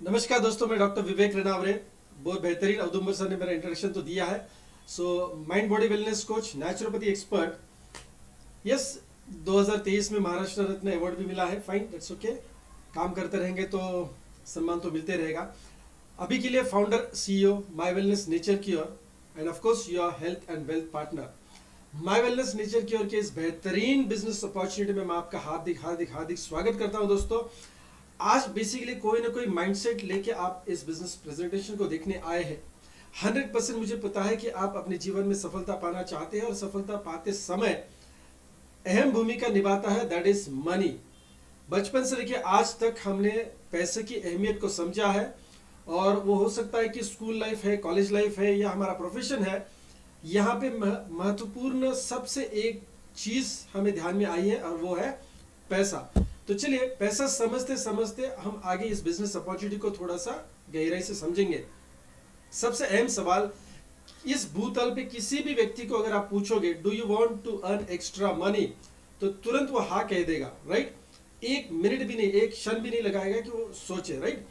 नमस्कार दोस्तों, मैं डॉक्टर विवेक रेनावरे। बहुत बेहतरीन अवधुंबर सर ने मेरा इंट्रोडक्शन तो दिया है। Mind body wellness coach, naturopathy expert. Yes, 2023 में महाराष्ट्र रत्न अवार्ड भी मिला है। Fine, that's okay. काम करते रहेंगे तो सम्मान तो मिलते रहेगा। अभी के लिए founder CEO my wellness nature cure end of course your health and wealth partner. My wellness nature cure के इस बेहतरीन बिजनेस अपॉर्चुनिटी में मैं आपका हार्दिक हार्दिक हार्दिक स्वागत करता हूं। दोस्तों, आज बेसिकली कोई ना कोई माइंडसेट लेके आप इस बिजनेस प्रेजेंटेशन को देखने आए हैं। 100% मुझे पता है कि आप अपने जीवन में सफलता पाना चाहते हैं और सफलता पाते समय अहम भूमिका निभाता है, दैट इज मनी। बचपन से लेके आज तक हमने पैसे की अहमियत को समझा है, और वो हो सकता है कि स्कूल लाइफ है, कॉलेज लाइफ है, या हमारा प्रोफेशन है। यहाँ पे महत्वपूर्ण सबसे एक चीज हमें ध्यान में आई है, और वो है पैसा। तो चलिए, पैसा समझते समझते हम आगे इस बिजनेस अपॉर्चुनिटी को थोड़ा सा गहराई से समझेंगे। सबसे अहम सवाल, इस भूतल पे किसी भी व्यक्ति को अगर आप पूछोगे do you want to earn extra money, तो तुरंत वो हाँ कह देगा, राइट। एक मिनट भी नहीं, एक क्षण भी नहीं लगाएगा कि वो सोचे, राइट।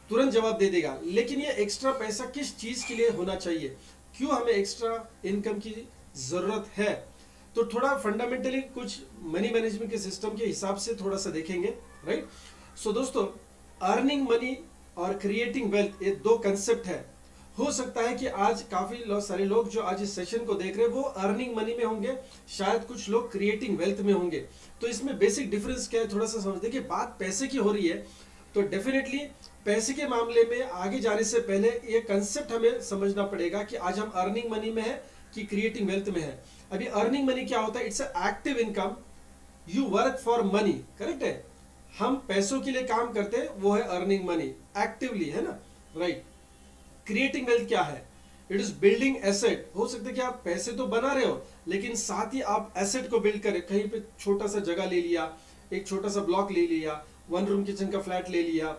तुरंत जवाब दे देगा। लेकिन ये एक्स्ट्रा पैसा किस चीज के लिए होना चाहिए, क्यों हमें एक्स्ट्रा इनकम की जरूरत है, तो थोड़ा फंडामेंटली कुछ मनी मैनेजमेंट के सिस्टम के हिसाब से थोड़ा सा देखेंगे, राइट। सो दोस्तों, अर्निंग मनी और क्रिएटिंग वेल्थ, ये दो कंसेप्ट है। हो सकता है कि आज काफी सारे लोग जो आज इस सेशन को देख रहे हैं वो अर्निंग मनी में होंगे, शायद कुछ लोग क्रिएटिंग वेल्थ में होंगे। तो इसमें बेसिक डिफरेंस क्या है, थोड़ा सा समझ। देखिए, बात पैसे की हो रही है, तो डेफिनेटली पैसे के मामले में आगे जाने से पहले ये कंसेप्ट हमें समझना पड़ेगा कि आज हम अर्निंग मनी में है कि क्रिएटिंग वेल्थ में है। अभी अर्निंग मनी क्या होता है, it's active income, you work for money, correct है। हम पैसों के लिए काम करते हैं, वो है अर्निंग मनी, एक्टिवली, है ना, राइट। क्रिएटिंग वेल्थ क्या है, इट इज बिल्डिंग एसेट। हो सकता है कि आप पैसे तो बना रहे हो, लेकिन साथ ही आप एसेट को बिल्ड करें। कहीं पे छोटा सा जगह ले लिया, एक छोटा सा ब्लॉक ले लिया, 1 रूम किचन का फ्लैट ले लिया,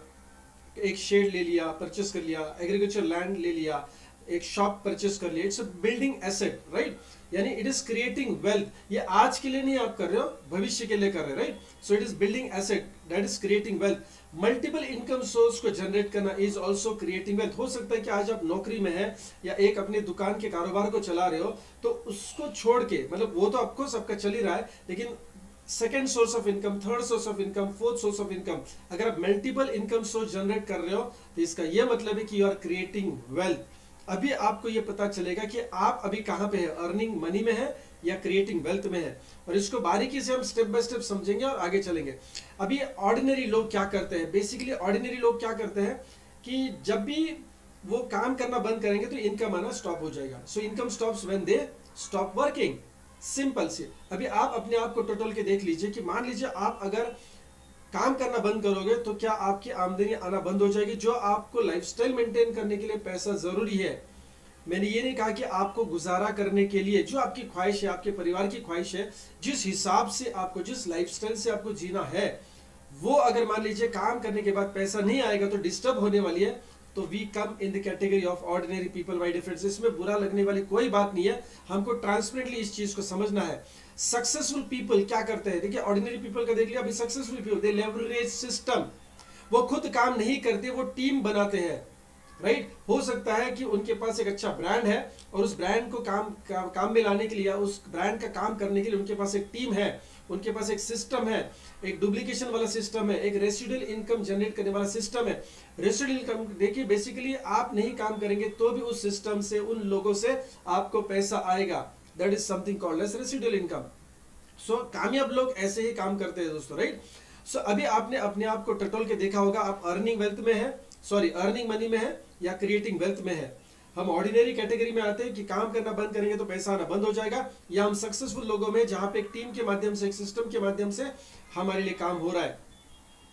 एक शेड ले लिया, परचेस कर लिया, एग्रीकल्चर लैंड ले लिया, एक शॉप परचेस कर लिया। It's a building asset, right. यानी इट इज क्रिएटिंग वेल्थ। ये आज के लिए नहीं आप कर रहे हो, भविष्य के लिए कर रहे हो, right. So it is building asset, that is creating wealth. Multiple income source को जनरेट करना इज ऑल्सो क्रिएटिंग वेल्थ। हो सकता है कि आज आप नौकरी में है या एक अपने दुकान के कारोबार को चला रहे हो, तो उसको छोड़ के, मतलब वो तो आपको सबका चल ही रहा है, लेकिन second source of income, third source of income, fourth source of income, अगर आप मल्टीपल इनकम सोर्स जनरेट कर रहे हो, तो इसका यह मतलब है कि यू आर क्रिएटिंग वेल्थ। अभी आपको यह पता चलेगा कि आप अभी कहां पे है, अर्निंग मनी में है या क्रिएटिंग वेल्थ में है, और इसको बारीकी से हम स्टेप बाय स्टेप समझेंगे और आगे चलेंगे। अभी ऑर्डिनरी लोग क्या करते हैं, बेसिकली ऑर्डिनरी लोग क्या करते हैं कि जब भी वो काम करना बंद करेंगे तो इनकम आना स्टॉप हो जाएगा। So income stops when they stop working, simple से। अभी आप अपने आप को टोटल के देख लीजिए कि मान लीजिए आप अगर काम करना बंद करोगे तो क्या आपकी आमदनी आना बंद हो जाएगी। जो आपको लाइफस्टाइल मेंटेन करने के लिए पैसा जरूरी है, मैंने ये नहीं कहा कि आपको गुजारा करने के लिए जो आपकी ख्वाहिश है, आपके परिवार की ख्वाहिश है, जिस हिसाब से आपको, जिस लाइफस्टाइल से आपको जीना है, वो अगर मान लीजिए काम करने के बाद पैसा नहीं आएगा तो डिस्टर्ब होने वाली है, तो we come in the category of ordinary people by difference. इसमें बुरा लगने वाली कोई बात नहीं है, हमको ट्रांसपेरेंटली इस चीज को समझना है। सक्सेसफुल पीपल क्या करते हैं, देखिए ऑर्डिनरी पीपल का देख लिया। अभी successful people they leverage system, वो खुद काम नहीं करते, वो टीम बनाते हैं, राइट। हो सकता है कि उनके पास एक अच्छा ब्रांड है और उस ब्रांड को काम में लाने के लिए, उस ब्रांड का काम करने के लिए उनके पास एक टीम है, उनके पास एक सिस्टम है, एक डुप्लीकेशन वाला सिस्टम है, एक रेसिडुअल इनकम जनरेट करने वाला सिस्टम है। रेसिडुअल इनकम देखिए, बेसिकली आप नहीं काम करेंगे तो भी उस सिस्टम से, उन लोगों से आपको पैसा आएगा, that is something called as residual income. So कामयाब लोग ऐसे ही काम करते हैं दोस्तों, राइट। सो अभी आपने अपने आप को टटोल के देखा होगा, आप अर्निंग वेल्थ में है, सॉरी अर्निंग मनी में है या क्रिएटिंग वेल्थ में है। हम ऑर्डिनरी कैटेगरी में आते हैं कि काम करना बंद करेंगे तो पैसा आना बंद हो जाएगा, या हम सक्सेसफुल लोगों में जहां पे एक टीम के माध्यम से, एक सिस्टम के माध्यम से हमारे लिए काम हो रहा है।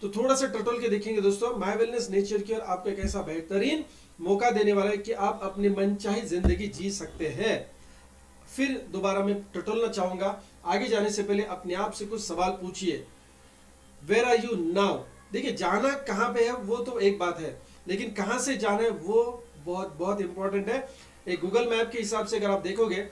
तो थोड़ा सा टटोल के देखेंगे दोस्तों। माय वेलनेस नेचर केयर आपको एक ऐसा बेहतरीन मौका देने वाला है कि आप अपनी मनचाही जिंदगी जी सकते हैं। फिर दोबारा मैं टटोलना चाहूंगा, आगे जाने से पहले अपने आप से कुछ सवाल पूछिए। Where are you now. देखिए, जाना कहां पे है वो तो एक बात है, लेकिन कहां से जाना है वो बहुत बहुत इंपॉर्टेंट है। एक गूगल मैप के हिसाब से अगर आप देखोगे,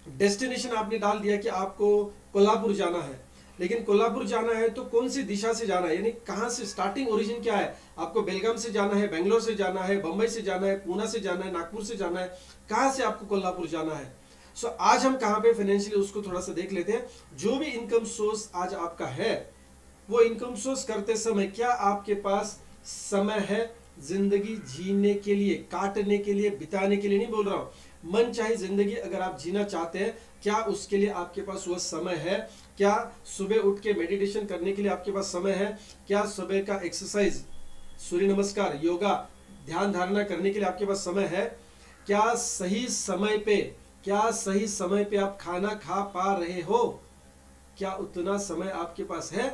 डेस्टिनेशन आपने डाल दिया कि आपको कोल्हापुर जाना है, लेकिन कोल्हापुर जाना है तो कौन सी दिशा से जाना है, यानी कहाँ से, स्टार्टिंग ओरिजिन क्या है, आपको बेलगाम से जाना है, बेंगलोर से जाना है, बंबई से जाना है, पूना से जाना है, नागपुर से जाना है, कहाँ से आपको कोल्हापुर जाना है। सो आज हम कहाँ पे फाइनेंशियली उसको थोड़ा सा देख लेते हैं। जो भी इनकम सोर्स आज आपका है, वो इनकम सोर्स करते समय क्या आपके पास समय है जिंदगी जीने के लिए, काटने के लिए, बिताने के लिए नहीं बोल रहा हूं, मन चाहे जिंदगी अगर आप जीना चाहते हैं, क्या उसके लिए आपके पास वह समय है? क्या सुबह उठ के मेडिटेशन करने के लिए आपके पास समय है? क्या सुबह का एक्सरसाइज, सूर्य नमस्कार, योगा, ध्यान धारणा करने के लिए आपके पास समय है? क्या सही समय पे, क्या सही समय पे आप खाना खा पा रहे हो? क्या उतना समय आपके पास है?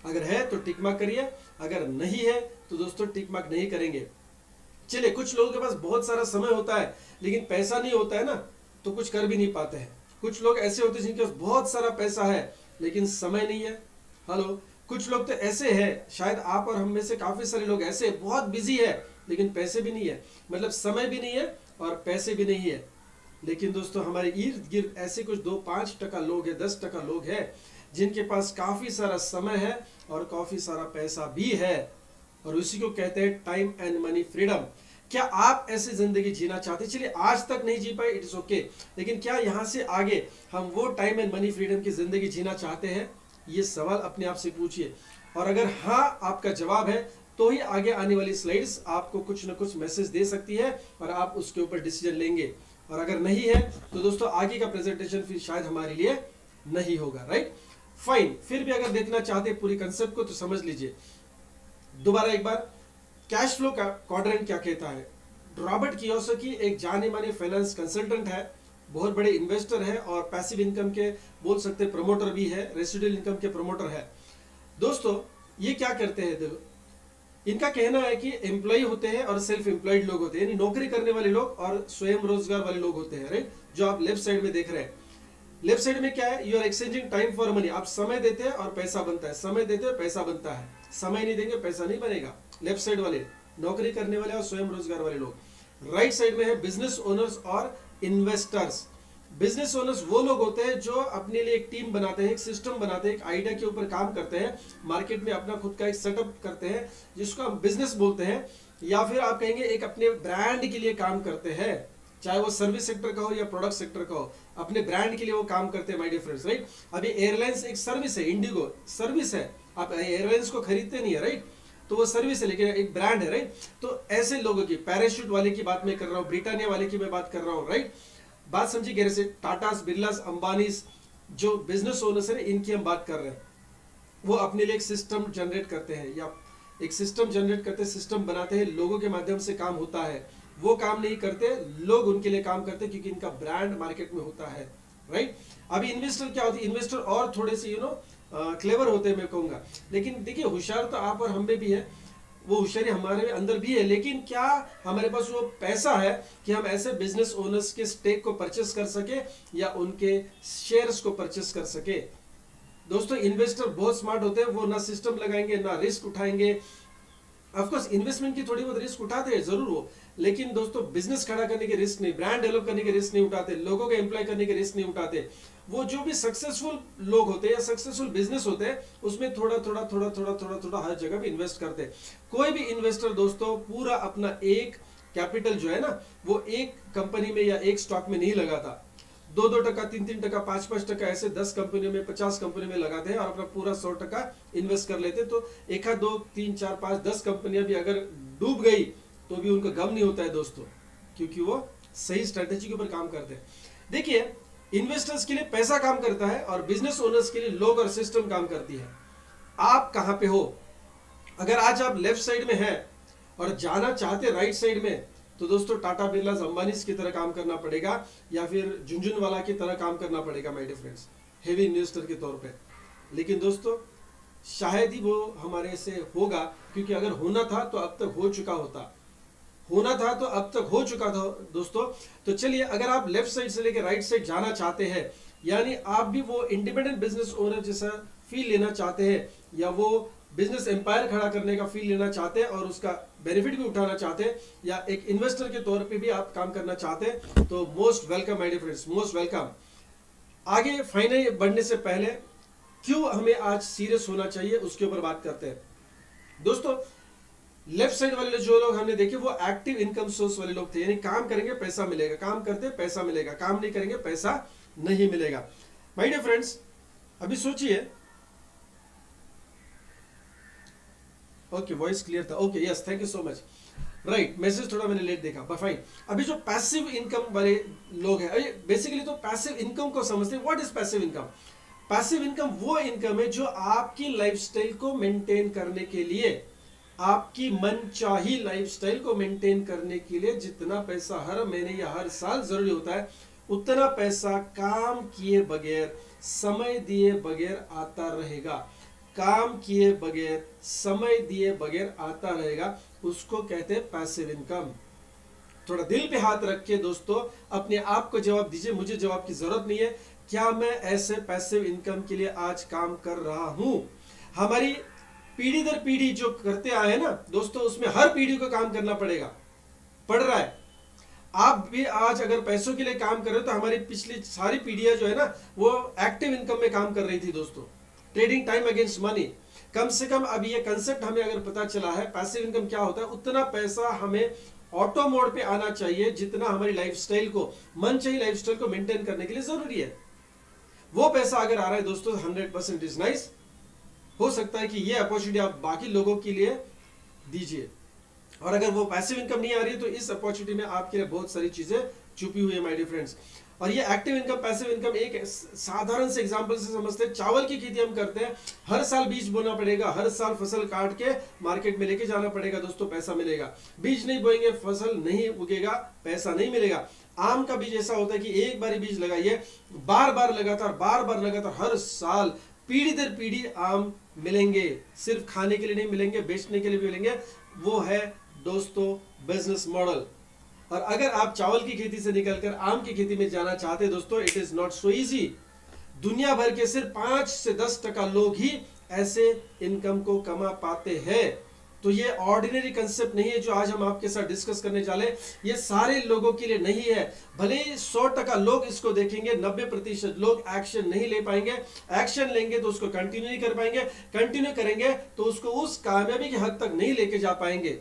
अगर है तो टिक मार्क करिए, अगर नहीं है तो दोस्तों टिक मार्क नहीं करेंगे। चलिए, कुछ लोगों के पास बहुत सारा समय होता है लेकिन पैसा नहीं होता है ना, तो कुछ कर भी नहीं पाते हैं। कुछ लोग ऐसे होते हैं जिनके पास बहुत सारा पैसा है लेकिन समय नहीं है। हेलो, कुछ लोग तो ऐसे हैं, शायद आप और हम में से काफी सारे लोग ऐसे बहुत बिजी है लेकिन पैसे भी नहीं है, मतलब समय भी नहीं है और पैसे भी नहीं है। लेकिन दोस्तों, हमारे इर्द गिर्द ऐसे कुछ 2-5% लोग हैं, 10% लोग हैं जिनके पास काफी सारा समय है और काफी सारा पैसा भी है, और उसी को कहते हैं टाइम एंड मनी फ्रीडम। क्या आप ऐसी जिंदगी जीना चाहते हैं? चलिए, आज तक नहीं जी पाए, इट इज ओके, लेकिन क्या यहां से आगे हम वो टाइम एंड मनी फ्रीडम की जिंदगी जीना चाहते हैं? ये सवाल अपने आप से पूछिए, और अगर हाँ आपका जवाब है तो ही आगे आने वाली स्लाइड्स आपको कुछ ना कुछ मैसेज दे सकती है और आप उसके ऊपर डिसीजन लेंगे। और अगर नहीं है तो दोस्तों आगे का प्रेजेंटेशन फिर शायद हमारे लिए नहीं होगा, राइट? फाइन, फिर भी अगर देखना चाहते हैं पूरी कंसेप्ट को तो समझ लीजिए दोबारा एक बार। कैश फ्लो का क्वाड्रेंट क्या कहता है? रॉबर्ट कियोसाकी एक जाने माने फाइनेंस कंसल्टेंट है, बहुत बड़े इन्वेस्टर है और पैसिव इनकम के बोल सकते प्रमोटर भी है, रेसिडुअल इनकम के प्रमोटर है। दोस्तों, ये क्या करते हैं? देखो, इनका कहना है कि एम्प्लॉय होते हैं और सेल्फ एम्प्लॉयड लोग होते हैं, यानी नौकरी करने वाले लोग और स्वयं रोजगार वाले लोग होते हैं, राइट? जो आप लेफ्ट साइड में देख रहे हैं। लेफ्ट साइड में क्या है? You are exchanging time for money. आप समय देते हैं और पैसा बनता है, समय देते हैं पैसा बनता है, समय नहीं देंगे पैसा नहीं बनेगा। लेफ्ट साइड वाले नौकरी करने वाले और स्वयं रोजगार वाले लोग। राइट साइड में है बिजनेस ओनर्स और इन्वेस्टर्स। बिजनेस ओनर्स वो लोग होते हैं जो अपने लिए एक टीम बनाते हैं, एक सिस्टम बनाते हैं, एक आइडिया के ऊपर काम करते हैं, मार्केट में अपना खुद का एक सेटअप करते हैं जिसको हम बिजनेस बोलते हैं, या फिर आप कहेंगे एक अपने ब्रांड के लिए काम करते हैं, चाहे वो सर्विस सेक्टर का हो या प्रोडक्ट सेक्टर का हो, अपने ब्रांड के लिए वो काम करते हैं, माय डियर फ्रेंड्स, राइट? अभी एयरलाइंस एक सर्विस है, इंडिगो सर्विस है, आप एयरलाइंस को खरीदते नहीं है, राइट? तो वो सर्विस है लेकिन एक ब्रांड है, राइट? तो ऐसे लोगों की, पैराशूट वाले की बात मैं कर रहा हूँ, ब्रिटानिया वाले की मैं बात कर रहा हूँ, राइट? बात समझिए गहरे से। टाटास, बिरलास, अंबानीस जो बिजनेस ओनर्स है इनकी हम बात कर रहे हैं। वो अपने लिए एक सिस्टम जनरेट करते हैं, या एक सिस्टम जनरेट करते हैं, सिस्टम बनाते हैं, लोगों के माध्यम से काम होता है। वो काम नहीं करते, लोग उनके लिए काम करते हैं क्योंकि इनका ब्रांड मार्केट में होता है, राइट? अभी इन्वेस्टर क्या होती है? इन्वेस्टर और थोड़े से क्लेवर होते हैं मैं कहूंगा, लेकिन देखिए होशियार तो आप और हम में भी है, वो होशियारी हमारे अंदर भी है, लेकिन क्या हमारे पास वो पैसा है कि हम ऐसे बिजनेस ओनर्स के स्टेक को परचेस कर सके या उनके शेयर्स को परचेस कर सके? दोस्तों, इन्वेस्टर बहुत स्मार्ट होते हैं, वो ना सिस्टम लगाएंगे ना रिस्क उठाएंगे। ऑफकोर्स इन्वेस्टमेंट की थोड़ी बहुत रिस्क उठाते हैं जरूर वो, लेकिन दोस्तों बिजनेस खड़ा करने के रिस्क नहीं, ब्रांड डेवलप करने के रिस्क नहीं उठाते, लोगों को एम्प्लॉय करने के रिस्क नहीं उठाते। वो जो भी सक्सेसफुल लोग होते हैं या सक्सेसफुल बिजनेस होते हैं उसमें थोड़ा थोड़ा थोड़ा थोड़ा थोड़ा थोड़ा हर जगह पे इन्वेस्ट करते हैं। कोई भी इन्वेस्टर दोस्तों पूरा अपना एक कैपिटल जो है ना वो एक कंपनी में या एक स्टॉक में नहीं लगाता। 2-2%, 3-3%, 5-5% ऐसे 10 कंपनियों में, 50 कंपनियों में लगाते हैं और अपना पूरा 100% इन्वेस्ट कर लेते हैं। तो 1, 2, 3, 4, 5, 10 कंपनियां भी अगर डूब गई तो भी उनको गम नहीं होता है दोस्तों, क्योंकि वो सही स्ट्रेटेजी के ऊपर काम करते हैं। देखिए, इन्वेस्टर्स के लिए पैसा काम करता है और बिजनेस ओनर्स के लिए लोग और सिस्टम काम करती है। आप कहां पे हो? अगर आज आप लेफ्ट साइड में हैं और जाना चाहते राइट साइड में, तो दोस्तों टाटा, बिरला, अंबानीज की तरह काम करना पड़ेगा या फिर झुंझुनवाला की तरह काम करना पड़ेगा my dear friends, heavy investor के तौर पे। लेकिन दोस्तों शायद ही वो हमारे से होगा, क्योंकि अगर होना था तो अब तक हो चुका होता, होना था तो अब तक हो चुका था दोस्तों। तो चलिए, अगर आप लेफ्ट साइड से लेकर राइट साइड जाना चाहते हैं, यानी आप भी वो इंडिपेंडेंट बिजनेस ओनर जैसा फील लेना चाहते हैं या वो बिजनेस एम्पायर खड़ा करने का फील लेना चाहते हैं और उसका बेनिफिट भी उठाना चाहते हैं, या एक इन्वेस्टर के तौर पे भी आप काम करना चाहते हैं, तो most welcome my dear friends, most welcome. आगे फाइनली बढ़ने से पहले क्यों हमें आज सीरियस होना चाहिए उसके ऊपर बात करते हैं दोस्तों। लेफ्ट साइड वाले जो लोग हमने देखे वो एक्टिव इनकम सोर्स वाले लोग थे, यानी काम करेंगे पैसा मिलेगा, काम करते पैसा मिलेगा, काम नहीं करेंगे पैसा नहीं मिलेगा। माय डियर फ्रेंड्स, अभी सोचिए, ओके वॉइस क्लियर था, okay yes thank you so much, right message थोड़ा मैंने लेट देखा पर फाइन। अभी जो पैसिव इनकम वाले लोग हैं, बेसिकली तो पैसिव इनकम को समझते हैं। What is passive income? Passive income वो इनकम है जो आपकी लाइफस्टाइल को मेंटेन करने के लिए, आपकी मनचाही लाइफस्टाइल को मेंटेन करने के लिए जितना पैसा हर महीने या हर साल जरूरी होता है, उतना पैसा काम किए बगैर, समय दिए बगैर आता रहेगा। काम किए बगैर, समय दिए बगैर आता रहेगा, उसको कहते हैं पैसिव इनकम। थोड़ा दिल पे हाथ रख के दोस्तों अपने आप को जवाब दीजिए, मुझे जवाब की जरूरत नहीं है, क्या मैं ऐसे पैसिव इनकम के लिए आज काम कर रहा हूं? हमारी पीढ़ी दर पीढ़ी जो करते आए हैं ना दोस्तों, उसमें हर पीढ़ी को काम करना पड़ेगा, पड़ रहा है। आप भी आज अगर पैसों के लिए काम कर रहे हो तो हमारी पिछली सारी पीढ़ियां जो है ना वो एक्टिव इनकम में काम कर रही थी दोस्तों, ट्रेडिंग टाइम अगेंस्ट मनी। कम से कम अभी ये कंसेप्ट हमें अगर पता चला है पैसिव इनकम क्या होता है, उतना पैसा हमें ऑटो मोड पे आना चाहिए जितना हमारी लाइफस्टाइल को, मन चाहिए लाइफस्टाइल को मेंटेन करने के लिए जरूरी है। वो पैसा अगर आ रहा है दोस्तों 100% इज नाइस। हो सकता है कि ये अपॉर्चुनिटी आप बाकी लोगों के लिए दीजिए, और अगर वो पैसिव इनकम नहीं आ रही है तो इस अपॉर्चुनिटी में आपके लिए बहुत सारी चीजें छुपी हुई है माय डियर फ्रेंड्स। और ये एक्टिव इनकम पैसिव इनकम एक साधारण से एग्जांपल से समझते हैं। चावल की खेती हम करते हैं, हर साल बीज बोना पड़ेगा, हर साल फसल काट के मार्केट में लेके जाना पड़ेगा दोस्तों, पैसा मिलेगा। बीज नहीं बोएंगे फसल नहीं उगेगा, पैसा नहीं मिलेगा। आम का बीज ऐसा होता है कि एक बार बीज लगाइए, बार बार लगातार हर साल पीढ़ी दर पीढ़ी आम मिलेंगे, सिर्फ खाने के लिए नहीं मिलेंगे, बेचने के लिए भी मिलेंगे। वो है दोस्तों बिजनेस मॉडल। और अगर आप चावल की खेती से निकलकर आम की खेती में जाना चाहते हैं दोस्तों, it is not so easy. दुनिया भर के सिर्फ 5 से 10% लोग ही ऐसे इनकम को कमा पाते हैं। तो ये ऑर्डिनरी कंसेप्ट नहीं है जो आज हम आपके साथ डिस्कस करने वाले, ये सारे लोगों के लिए नहीं है। भले 100% लोग इसको देखेंगे, 90% लोग एक्शन नहीं ले पाएंगे। एक्शन लेंगे तो उसको कंटिन्यू नहीं कर पाएंगे, कंटिन्यू करेंगे तो उसको उस कामयाबी की हद तक नहीं लेके जा पाएंगे।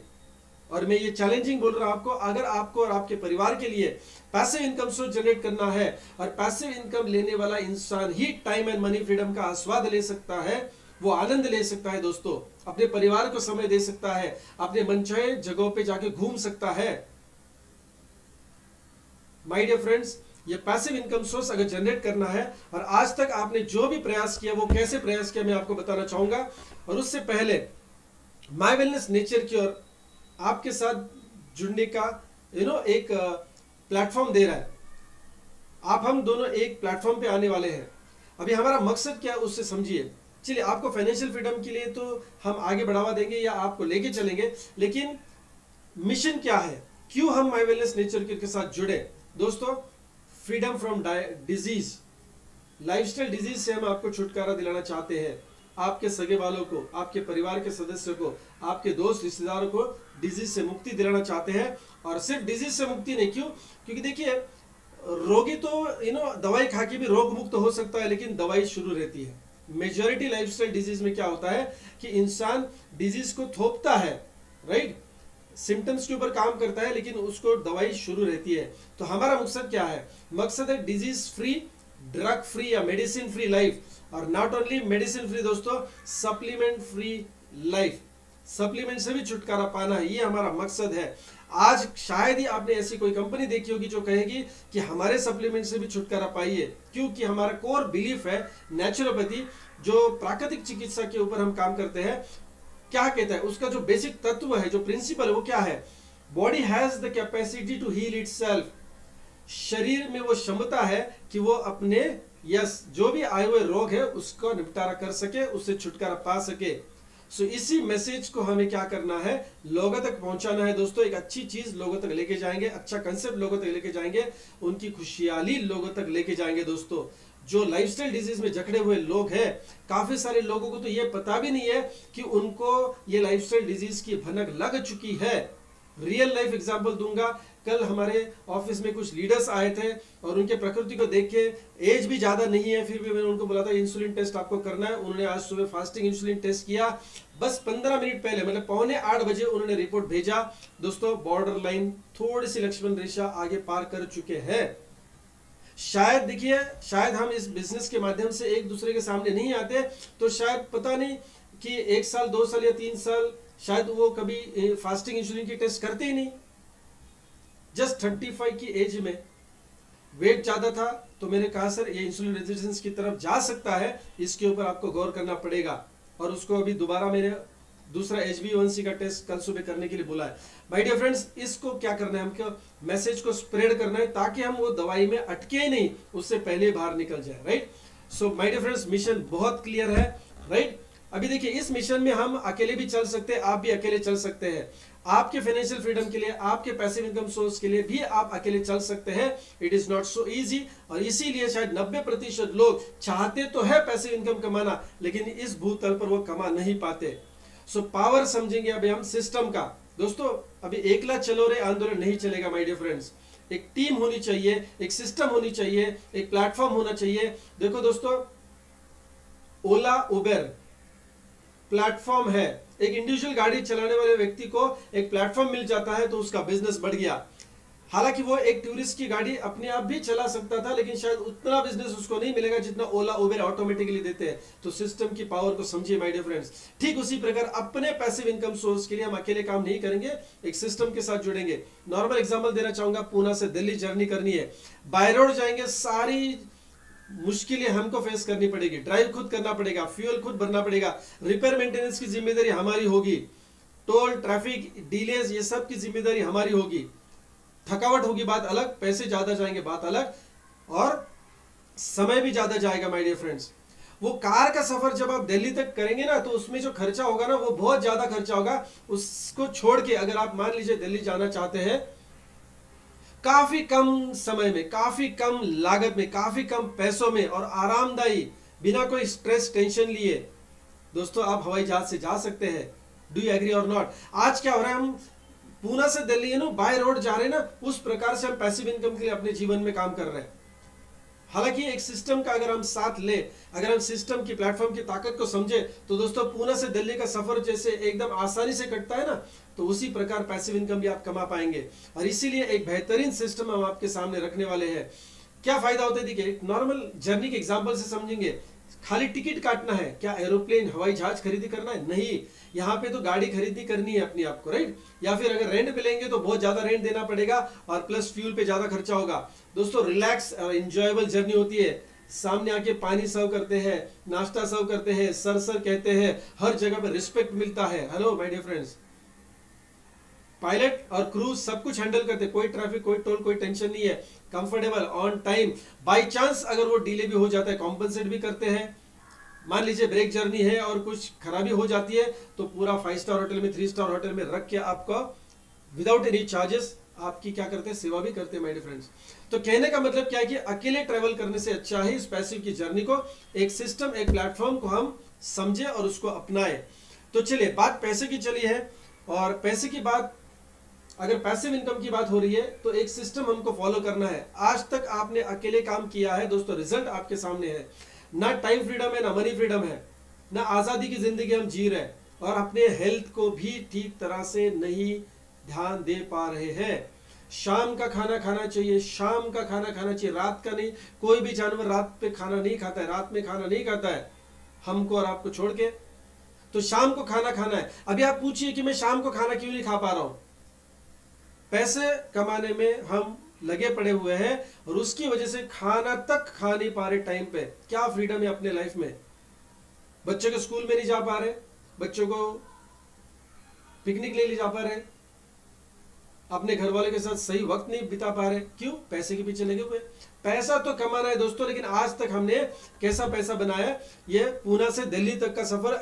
और मैं ये चैलेंजिंग बोल रहा हूं आपको, अगर आपको और आपके परिवार के लिए पैसिव इनकम सोर्स जनरेट करना है, और पैसिव इनकम लेने वाला इंसान ही टाइम एंड मनी फ्रीडम का आस्वाद ले सकता है, वो आनंद ले सकता है दोस्तों, अपने परिवार को समय दे सकता है, अपने मनचाहे जगहों पे जाके घूम सकता है। माय डियर फ्रेंड्स, ये पैसिव इनकम सोर्स अगर जनरेट करना है, और आज तक आपने जो भी प्रयास किया वो कैसे प्रयास किया मैं आपको बताना चाहूंगा। और उससे पहले माय वेलनेस नेचर क्योर आपके साथ जुड़ने का एक प्लेटफॉर्म दे रहा है। आप हम दोनों एक प्लेटफॉर्म पे आने वाले हैं। अभी हमारा मकसद क्या है उससे समझिए। चलिए, आपको फाइनेंशियल फ्रीडम के लिए तो हम आगे बढ़ावा देंगे या आपको लेके चलेंगे, लेकिन मिशन क्या है, क्यों हम माय वेलनेस नेचर के साथ जुड़े दोस्तों? Freedom from disease, lifestyle disease से हम आपको छुटकारा दिलाना चाहते हैं। आपके सगे वालों को, आपके परिवार के सदस्यों को, आपके दोस्त रिश्तेदारों को डिजीज से मुक्ति दिलाना चाहते हैं। और सिर्फ डिजीज से मुक्ति नहीं, क्यों? क्योंकि देखिए, रोगी तो दवाई खा के भी रोग मुक्त हो सकता है, लेकिन दवाई शुरू रहती है। मेजॉरिटी लाइफस्टाइल डिजीज में क्या होता है कि इंसान डिजीज को थोपता है, राइट, सिम्टम्स के ऊपर काम करता है, लेकिन उसको दवाई शुरू रहती है। तो हमारा मकसद क्या है? मकसद है डिजीज फ्री, ड्रग फ्री या मेडिसिन फ्री लाइफ। और नॉट ओनली मेडिसिन फ्री दोस्तों, सप्लीमेंट फ्री लाइफ, सप्लीमेंट से भी छुटकारा पाना है, ये हमारा मकसद है। आज शायद ही आपने ऐसी कोई कंपनी देखी होगी जो कहेगी कि हमारे सप्लीमेंट से भी छुटकारा पाइए, क्योंकि हमारा कोर बिलीफ है नेचुरोपैथी, जो प्राकृतिक चिकित्सा के ऊपर हम काम करते हैं। क्या कहता है उसका जो बेसिक तत्व है, जो प्रिंसिपल है, वो क्या है? Body has the capacity to heal itself. शरीर में वो क्षमता है कि वो अपने जो भी आए हुए रोग है उसको निपटारा कर सके, उससे छुटकारा पा सके। सो इसी मैसेज को हमें क्या करना है? लोगों तक पहुंचाना है दोस्तों। एक अच्छी चीज लोगों तक लेके जाएंगे, अच्छा कंसेप्ट लोगों तक लेके जाएंगे, उनकी खुशहाली लोगों तक लेके जाएंगे दोस्तों। जो लाइफस्टाइल डिजीज में जकड़े हुए लोग हैं, काफी सारे लोगों को तो ये पता भी नहीं है कि उनको ये लाइफस्टाइल डिजीज की भनक लग चुकी है। रियल लाइफ एग्जांपल दूंगा। कल हमारे ऑफिस में कुछ लीडर्स आए थे और उनके प्रकृति को देख के, एज भी ज्यादा नहीं है, फिर भी मैंने उनको बोला था इंसुलिन टेस्ट आपको करना है। उन्होंने आज सुबह फास्टिंग इंसुलिन टेस्ट किया, बस 15 मिनट पहले, मतलब 7:45 उन्होंने रिपोर्ट भेजा। दोस्तों बॉर्डर लाइन, थोड़ी सी लक्ष्मण रेखा आगे पार कर चुके हैं। शायद देखिए, शायद हम इस बिजनेस के माध्यम से एक दूसरे के सामने नहीं आते तो शायद पता नहीं कि 1 साल 2 साल या 3 साल शायद वो कभी फास्टिंग इंसुलिन की टेस्ट करते ही नहीं। जस्ट 35 की एज में वेट ज्यादा था तो मैंने कहा सर ये इंसुलिन रेजिस्टेंस की तरफ जा सकता है, इसके ऊपर आपको गौर करना पड़ेगा। और उसको अभी दोबारा मैंने दूसरा HbA1c का टेस्ट कल सुबह करने के लिए बोला है। माय डियर फ्रेंड्स, इसको क्या करना है, हमको मैसेज को स्प्रेड करना है ताकि हम वो दवाई में अटके नहीं, उससे पहले बाहर निकल जाए, right. So my dear friends, mission बहुत क्लियर है, राइट। अभी देखिए इस मिशन में हम अकेले भी चल सकते हैं, आप भी अकेले चल सकते हैं। आपके फाइनेंशियल फ्रीडम के लिए, आपके पैसिव इनकम सोर्स के लिए भी आप अकेले चल सकते हैं। It is not so easy, और इसीलिए शायद 90% लोग चाहते तो है पैसिव इनकम कमाना, लेकिन इस भूतल पर वो कमा नहीं पाते। सो पावर समझेंगे अभी हम सिस्टम का। दोस्तों अभी एकला चलो रे आंदोलन नहीं चलेगा माय डियर फ्रेंड्स, एक टीम होनी चाहिए, एक सिस्टम होनी चाहिए, एक प्लेटफॉर्म होना चाहिए। देखो दोस्तों, ओला उबेर प्लेटफॉर्म है, एक इंडिविजुअल गाड़ी चलाने वाले व्यक्ति को एक प्लेटफॉर्म मिल जाता है तो उसका बिजनेस बढ़ गया। हालांकि वो एक टूरिस्ट की गाड़ी अपने आप भी चला सकता था, लेकिन शायद उतना बिजनेस उसको नहीं मिलेगा जितना ओला उबेर ऑटोमेटिकली देते हैं। तो सिस्टम की पावर को समझिए माय डियर फ्रेंड्स। ठीक उसी प्रकार अपने पैसिव इनकम सोर्स के लिए हम अकेले काम नहीं करेंगे, एक सिस्टम के साथ जुड़ेंगे। नॉर्मल एग्जांपल देना चाहूंगा, पूना से दिल्ली जर्नी करनी है, बाय रोड जाएंगे, सारी मुश्किलें हमको फेस करनी पड़ेगी, ड्राइव खुद करना पड़ेगा, फ्यूल खुद भरना पड़ेगा, रिपेयर मेंटेनेंस की जिम्मेदारी हमारी होगी, टोल ट्रैफिक डिलेज ये सब की जिम्मेदारी हमारी होगी। थकावट होगी बात अलग, पैसे ज्यादा जाएंगे बात अलग, और समय भी ज्यादा जाएगा माय डियर फ्रेंड्स। वो कार का सफर जब आप दिल्ली तक करेंगे ना तो उसमें जो खर्चा होगा ना वो बहुत ज्यादा खर्चा होगा। उसको छोड़ के अगर आप मान लीजिए दिल्ली जाना चाहते हैं काफी कम समय में, काफी कम लागत में, काफी कम पैसों में और आरामदायी, बिना कोई स्ट्रेस टेंशन लिए, दोस्तों आप हवाई जहाज से जा सकते हैं। डू यू एग्री और नॉट? आज क्या हो रहा है, हम पूना से दिल्ली बाय रोड जा रहे हैं ना, उस प्रकार से हम पैसिव इनकम के लिए अपने जीवन में काम कर रहे हैं। हालांकि एक सिस्टम का अगर हम साथ ले, अगर हम सिस्टम की प्लेटफॉर्म की ताकत को समझे तो दोस्तों पूना से दिल्ली का सफर जैसे एकदम आसानी से कटता है ना, तो उसी प्रकार पैसिव इनकम भी आप कमा पाएंगे। और इसीलिए एक बेहतरीन सिस्टम हम आपके सामने रखने वाले हैं। क्या फायदा होता है, देखिए नॉर्मल जर्नी के एग्जांपल से समझेंगे। खाली टिकट काटना है क्या, एरोप्लेन हवाई जहाज खरीदी करना है? नहीं, यहाँ पे तो गाड़ी खरीदी करनी है अपनी आपको, राइट। या फिर अगर रेंट पे लेंगे तो बहुत ज्यादा रेंट देना पड़ेगा और प्लस फ्यूल पे ज्यादा खर्चा होगा। दोस्तों रिलैक्स और एंजॉयबल जर्नी होती है, सामने आके पानी सर्व करते हैं, नाश्ता सर्व करते हैं, सर सर कहते हैं, हर जगह पे रिस्पेक्ट मिलता है। Hello my dear friends, pilot और क्रूज सब कुछ हैंडल करते, कोई ट्रैफिक, कोई टोल, कोई टेंशन नहीं है, comfortable, on time. By chance अगर वो डिले भी हो जाता है कॉम्पनसेट भी करते हैं। मान लीजिए ब्रेक जर्नी है और कुछ खराबी हो जाती है तो पूरा 5 स्टार होटल में, 3 स्टार होटल में रख के आपको विदाउट एनी चार्जेस आपकी क्या करते हैं, सेवा भी करते हैं माय डियर फ्रेंड्स। तो कहने का मतलब क्या है कि अकेले ट्रेवल करने से अच्छा है इस पैसिव की जर्नी को एक सिस्टम, एक प्लेटफॉर्म को हम समझे और उसको अपनाएं। तो चलिए बात पैसे की चली है, और पैसे की बात, अगर पैसिव इनकम की बात हो रही है तो एक सिस्टम हमको फॉलो करना है। आज तक आपने अकेले काम किया है दोस्तों, रिजल्ट आपके सामने है। ना टाइम फ्रीडम है, ना मनी फ्रीडम है, ना आजादी की जिंदगी हम जी रहे हैं, और अपने हेल्थ को भी ठीक तरह से नहीं ध्यान दे पा रहे हैं। शाम का खाना खाना चाहिए, शाम का खाना खाना चाहिए, रात का नहीं। कोई भी जानवर रात पे खाना नहीं खाता है, रात में खाना नहीं खाता है, हमको और आपको छोड़ के। तो शाम को खाना खाना है। अभी आप पूछिए कि मैं शाम को खाना क्यों नहीं खा पा रहा हूं? पैसे कमाने में हम लगे पड़े हुए हैं और उसकी वजह से खाना तक खा नहीं पा रहे टाइम पे। क्या फ्रीडम है अपने लाइफ में? बच्चों के स्कूल में नहीं जा पा रहे, बच्चों को पिकनिक ले जा पा रहे, अपने घर वाले के साथ सही वक्त नहीं बिता पा रहे। क्यों? पैसे के पीछे लगे हुए। पैसा तो कमाना है दोस्तों, लेकिन आज तक हमने कैसा पैसा बनाया? ये पूना से दिल्ली तक का सफर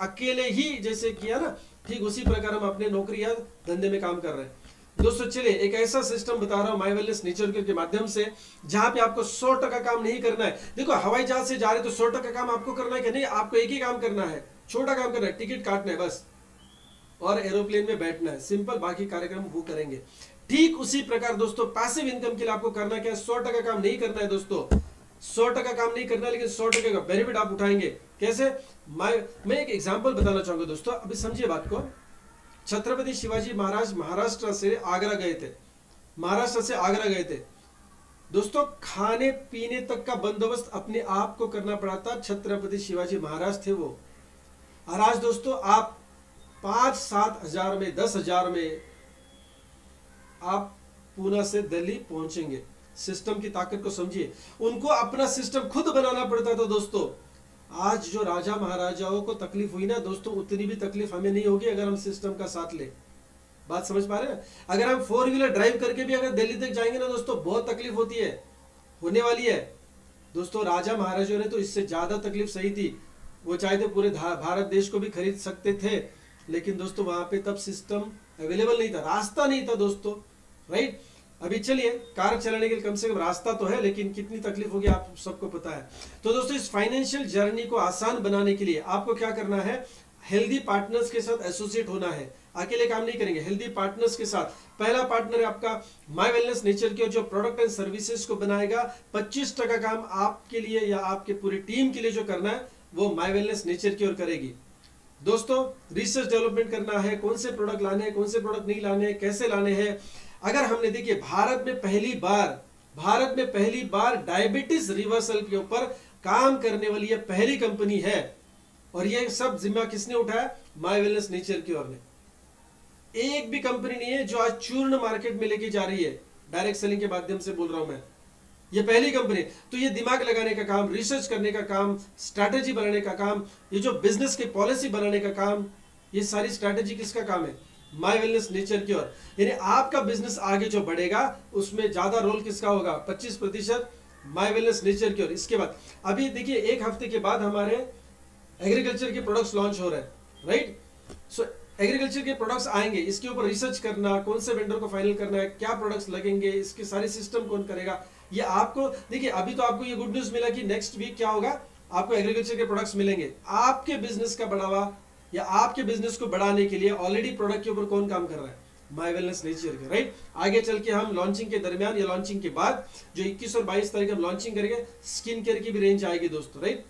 अकेले ही जैसे किया ना, ठीक उसी प्रकार हम अपने नौकरी या धंधे में काम कर रहे हैं। दोस्तों चलिए एक ऐसा सिस्टम बता रहा हूं माय वेलनेस नेचर के माध्यम से, जहां पे आपको 100% काम नहीं करना है। देखो हवाई जहाज से जा रहे तो 100% काम आपको करना है कि नहीं? आपको एक ही काम करना है, छोटा काम करना है, टिकट काटना है बस। और एरोप्लेन में बैठना है, सिंपल, बाकी कार्यक्रम वो करेंगे। ठीक उसी प्रकार दोस्तों पैसिव इनकम के लिए आपको करना क्या है, 100% काम नहीं करना है दोस्तों, 100% काम नहीं करना है, लेकिन 100% का बेनिफिट आप उठाएंगे। कैसे? मैं एक एग्जांपल बताना चाहूंगा दोस्तों, अभी समझिए बात को। छत्रपति शिवाजी महाराज महाराष्ट्र से आगरा गए थे, महाराष्ट्र से आगरा गए थे दोस्तों, खाने पीने तक का बंदोबस्त अपने आप को करना पड़ा था। छत्रपति शिवाजी महाराज थे वो। और आज दोस्तों आप 5-7 हजार में, 10 हजार में आप पूना से दिल्ली पहुंचेंगे। सिस्टम की ताकत को समझिए, उनको अपना सिस्टम खुद बनाना पड़ता था दोस्तों। आज जो राजा महाराजाओं को तकलीफ हुई ना दोस्तों, उतनी भी तकलीफ हमें नहीं होगी अगर हम सिस्टम का साथ ले। बात समझ पा रहे हैं? अगर हम 4 व्हीलर ड्राइव करके भी अगर दिल्ली तक जाएंगे ना दोस्तों, बहुत तकलीफ होती है, होने वाली है दोस्तों। राजा महाराजाओं ने तो इससे ज्यादा तकलीफ सही थी। वो चाहे तो पूरे भारत देश को भी खरीद सकते थे, लेकिन दोस्तों वहां पे तब सिस्टम अवेलेबल नहीं था, रास्ता नहीं था दोस्तों, राइट। अभी चलिए कार चलाने के लिए कम से कम रास्ता तो है, लेकिन कितनी तकलीफ होगी आप सबको पता है। तो दोस्तों इस फाइनेंशियल जर्नी को आसान बनाने के लिए आपको क्या करना है, हेल्दी पार्टनर्स के साथ एसोसिएट होना है। अकेले काम नहीं करेंगे, हेल्दी पार्टनर्स के साथ। पहला पार्टनर है आपका माय वेलनेस नेचर केयर, जो प्रोडक्ट एंड सर्विसेज को बनाएगा। 25% काम आपके लिए या आपके पूरी टीम के लिए जो करना है वो माय वेलनेस नेचर केयर करेगी। दोस्तों रिसर्च डेवलपमेंट करना है, कौन से प्रोडक्ट लाने हैं, कौन से प्रोडक्ट नहीं लाने हैं, कैसे लाने हैं। अगर हमने देखिए भारत में पहली बार डायबिटीज रिवर्सल के ऊपर काम करने वाली ये पहली कंपनी है, और ये सब जिम्मा किसने उठाया, माय वेलनेस नेचर केयर ने। एक भी कंपनी नहीं है जो आज चूर्ण मार्केट में लेके जा रही है, डायरेक्ट सेलिंग के माध्यम से बोल रहा हूं मैं, ये पहली कंपनी। तो ये दिमाग लगाने का काम, रिसर्च करने का काम, स्ट्रैटेजी बनाने का काम, ये जो बिजनेस की पॉलिसी बनाने का काम, ये सारी स्ट्रैटेजी किसका काम है, माय वेलनेस नेचर क्योर। यानी आपका बिजनेस आगे जो बढ़ेगा उसमें ज्यादा रोल किसका होगा, 25% माय वेलनेस नेचर क्योर। इसके बाद अभी देखिए 1 हफ्ते के बाद हमारे एग्रीकल्चर के प्रोडक्ट्स लॉन्च हो रहे हैं, राइट। सो एग्रीकल्चर के प्रोडक्ट्स आएंगे, इसके ऊपर रिसर्च करना, कौन से वेंडर को फाइनल करना है, क्या प्रोडक्ट्स लगेंगे, इसके सारे सिस्टम कौन करेगा, ये आपको देखिए। अभी तो आपको ये गुड न्यूज मिला कि नेक्स्ट वीक क्या होगा, आपको एग्रीकल्चर के प्रोडक्ट्स मिलेंगे। आपके बिजनेस का बढ़ावा या आपके बिजनेस को बढ़ाने के लिए ऑलरेडी प्रोडक्ट के ऊपर कौन काम कर रहा है, माय वेलनेस नेचर के, राइट। आगे चल के हम लॉन्चिंग के दरमियान या लॉन्चिंग के बाद जो 21 और 22 तारीख हम लॉन्चिंग करेंगे, स्किन केयर की भी रेंज आएगी दोस्तों, राइट।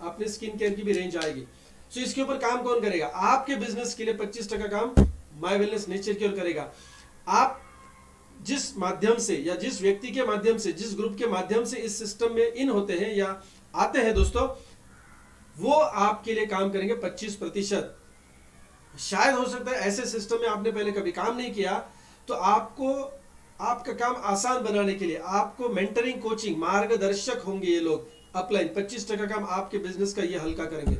अपने स्किन केयर की भी रेंज आएगी। सो इसके ऊपर काम कौन करेगा, आपके बिजनेस के लिए 25% काम माय वेलनेस नेचर केयर करेगा। आप जिस माध्यम से या जिस व्यक्ति के माध्यम से, जिस ग्रुप के माध्यम से इस सिस्टम में इन होते हैं या आते हैं दोस्तों, वो आपके लिए काम करेंगे 25%। शायद हो सकता है ऐसे सिस्टम में आपने पहले कभी काम नहीं किया, तो आपको आपका काम आसान बनाने के लिए आपको मेंटरिंग, कोचिंग, मार्गदर्शक होंगे ये लोग अपलाइन। 25% काम आपके बिजनेस का ये हल्का करेंगे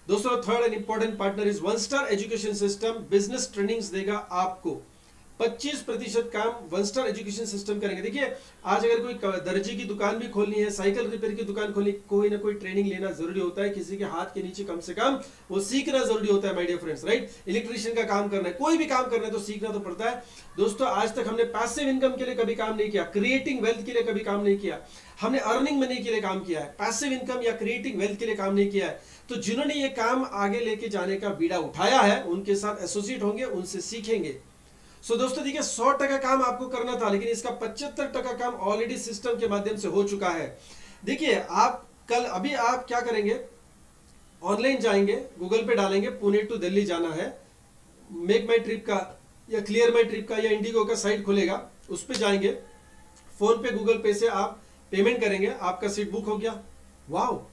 दोस्तों। Third and important partner is one star education system, business trainings देगा आपको। 25% काम वन स्टार एजुकेशन सिस्टम करेंगे। देखिए आज अगर कोई दर्जी की दुकान भी खोलनी है, साइकिल रिपेयर की दुकान खोलनी, कोई ना कोई ट्रेनिंग लेना जरूरी होता है, किसी के हाथ के नीचे कम से कम वो सीखना जरूरी होता है my dear friends, right. Electrician का काम करना है, कोई भी काम करना है तो सीखना तो पड़ता है दोस्तों। आज तक हमने पैसिव इनकम के लिए कभी काम नहीं किया, क्रिएटिंग वेल्थ के लिए कभी काम नहीं किया, हमने अर्निंग मनी के लिए काम किया है, पैसिव इनकम या क्रिएटिंग वेल्थ के लिए काम नहीं किया है। तो जिन्होंने ये काम आगे लेके जाने का बीड़ा उठाया है, उनके साथ एसोसिएट होंगे, उनसे सीखेंगे। सो दोस्तों देखिए 100% काम आपको करना था, लेकिन इसका 75% काम ऑलरेडी सिस्टम के माध्यम से हो चुका है। देखिए आप कल अभी आप क्या करेंगे, ऑनलाइन जाएंगे, गूगल पे डालेंगे पुणे टू दिल्ली जाना है, मेक माई ट्रिप का या क्लियर माई ट्रिप का या इंडिगो का साइट खुलेगा, उस पे जाएंगे, फोन पे गूगल पे से आप पेमेंट करेंगे, आपका सीट बुक हो गया। वाओ,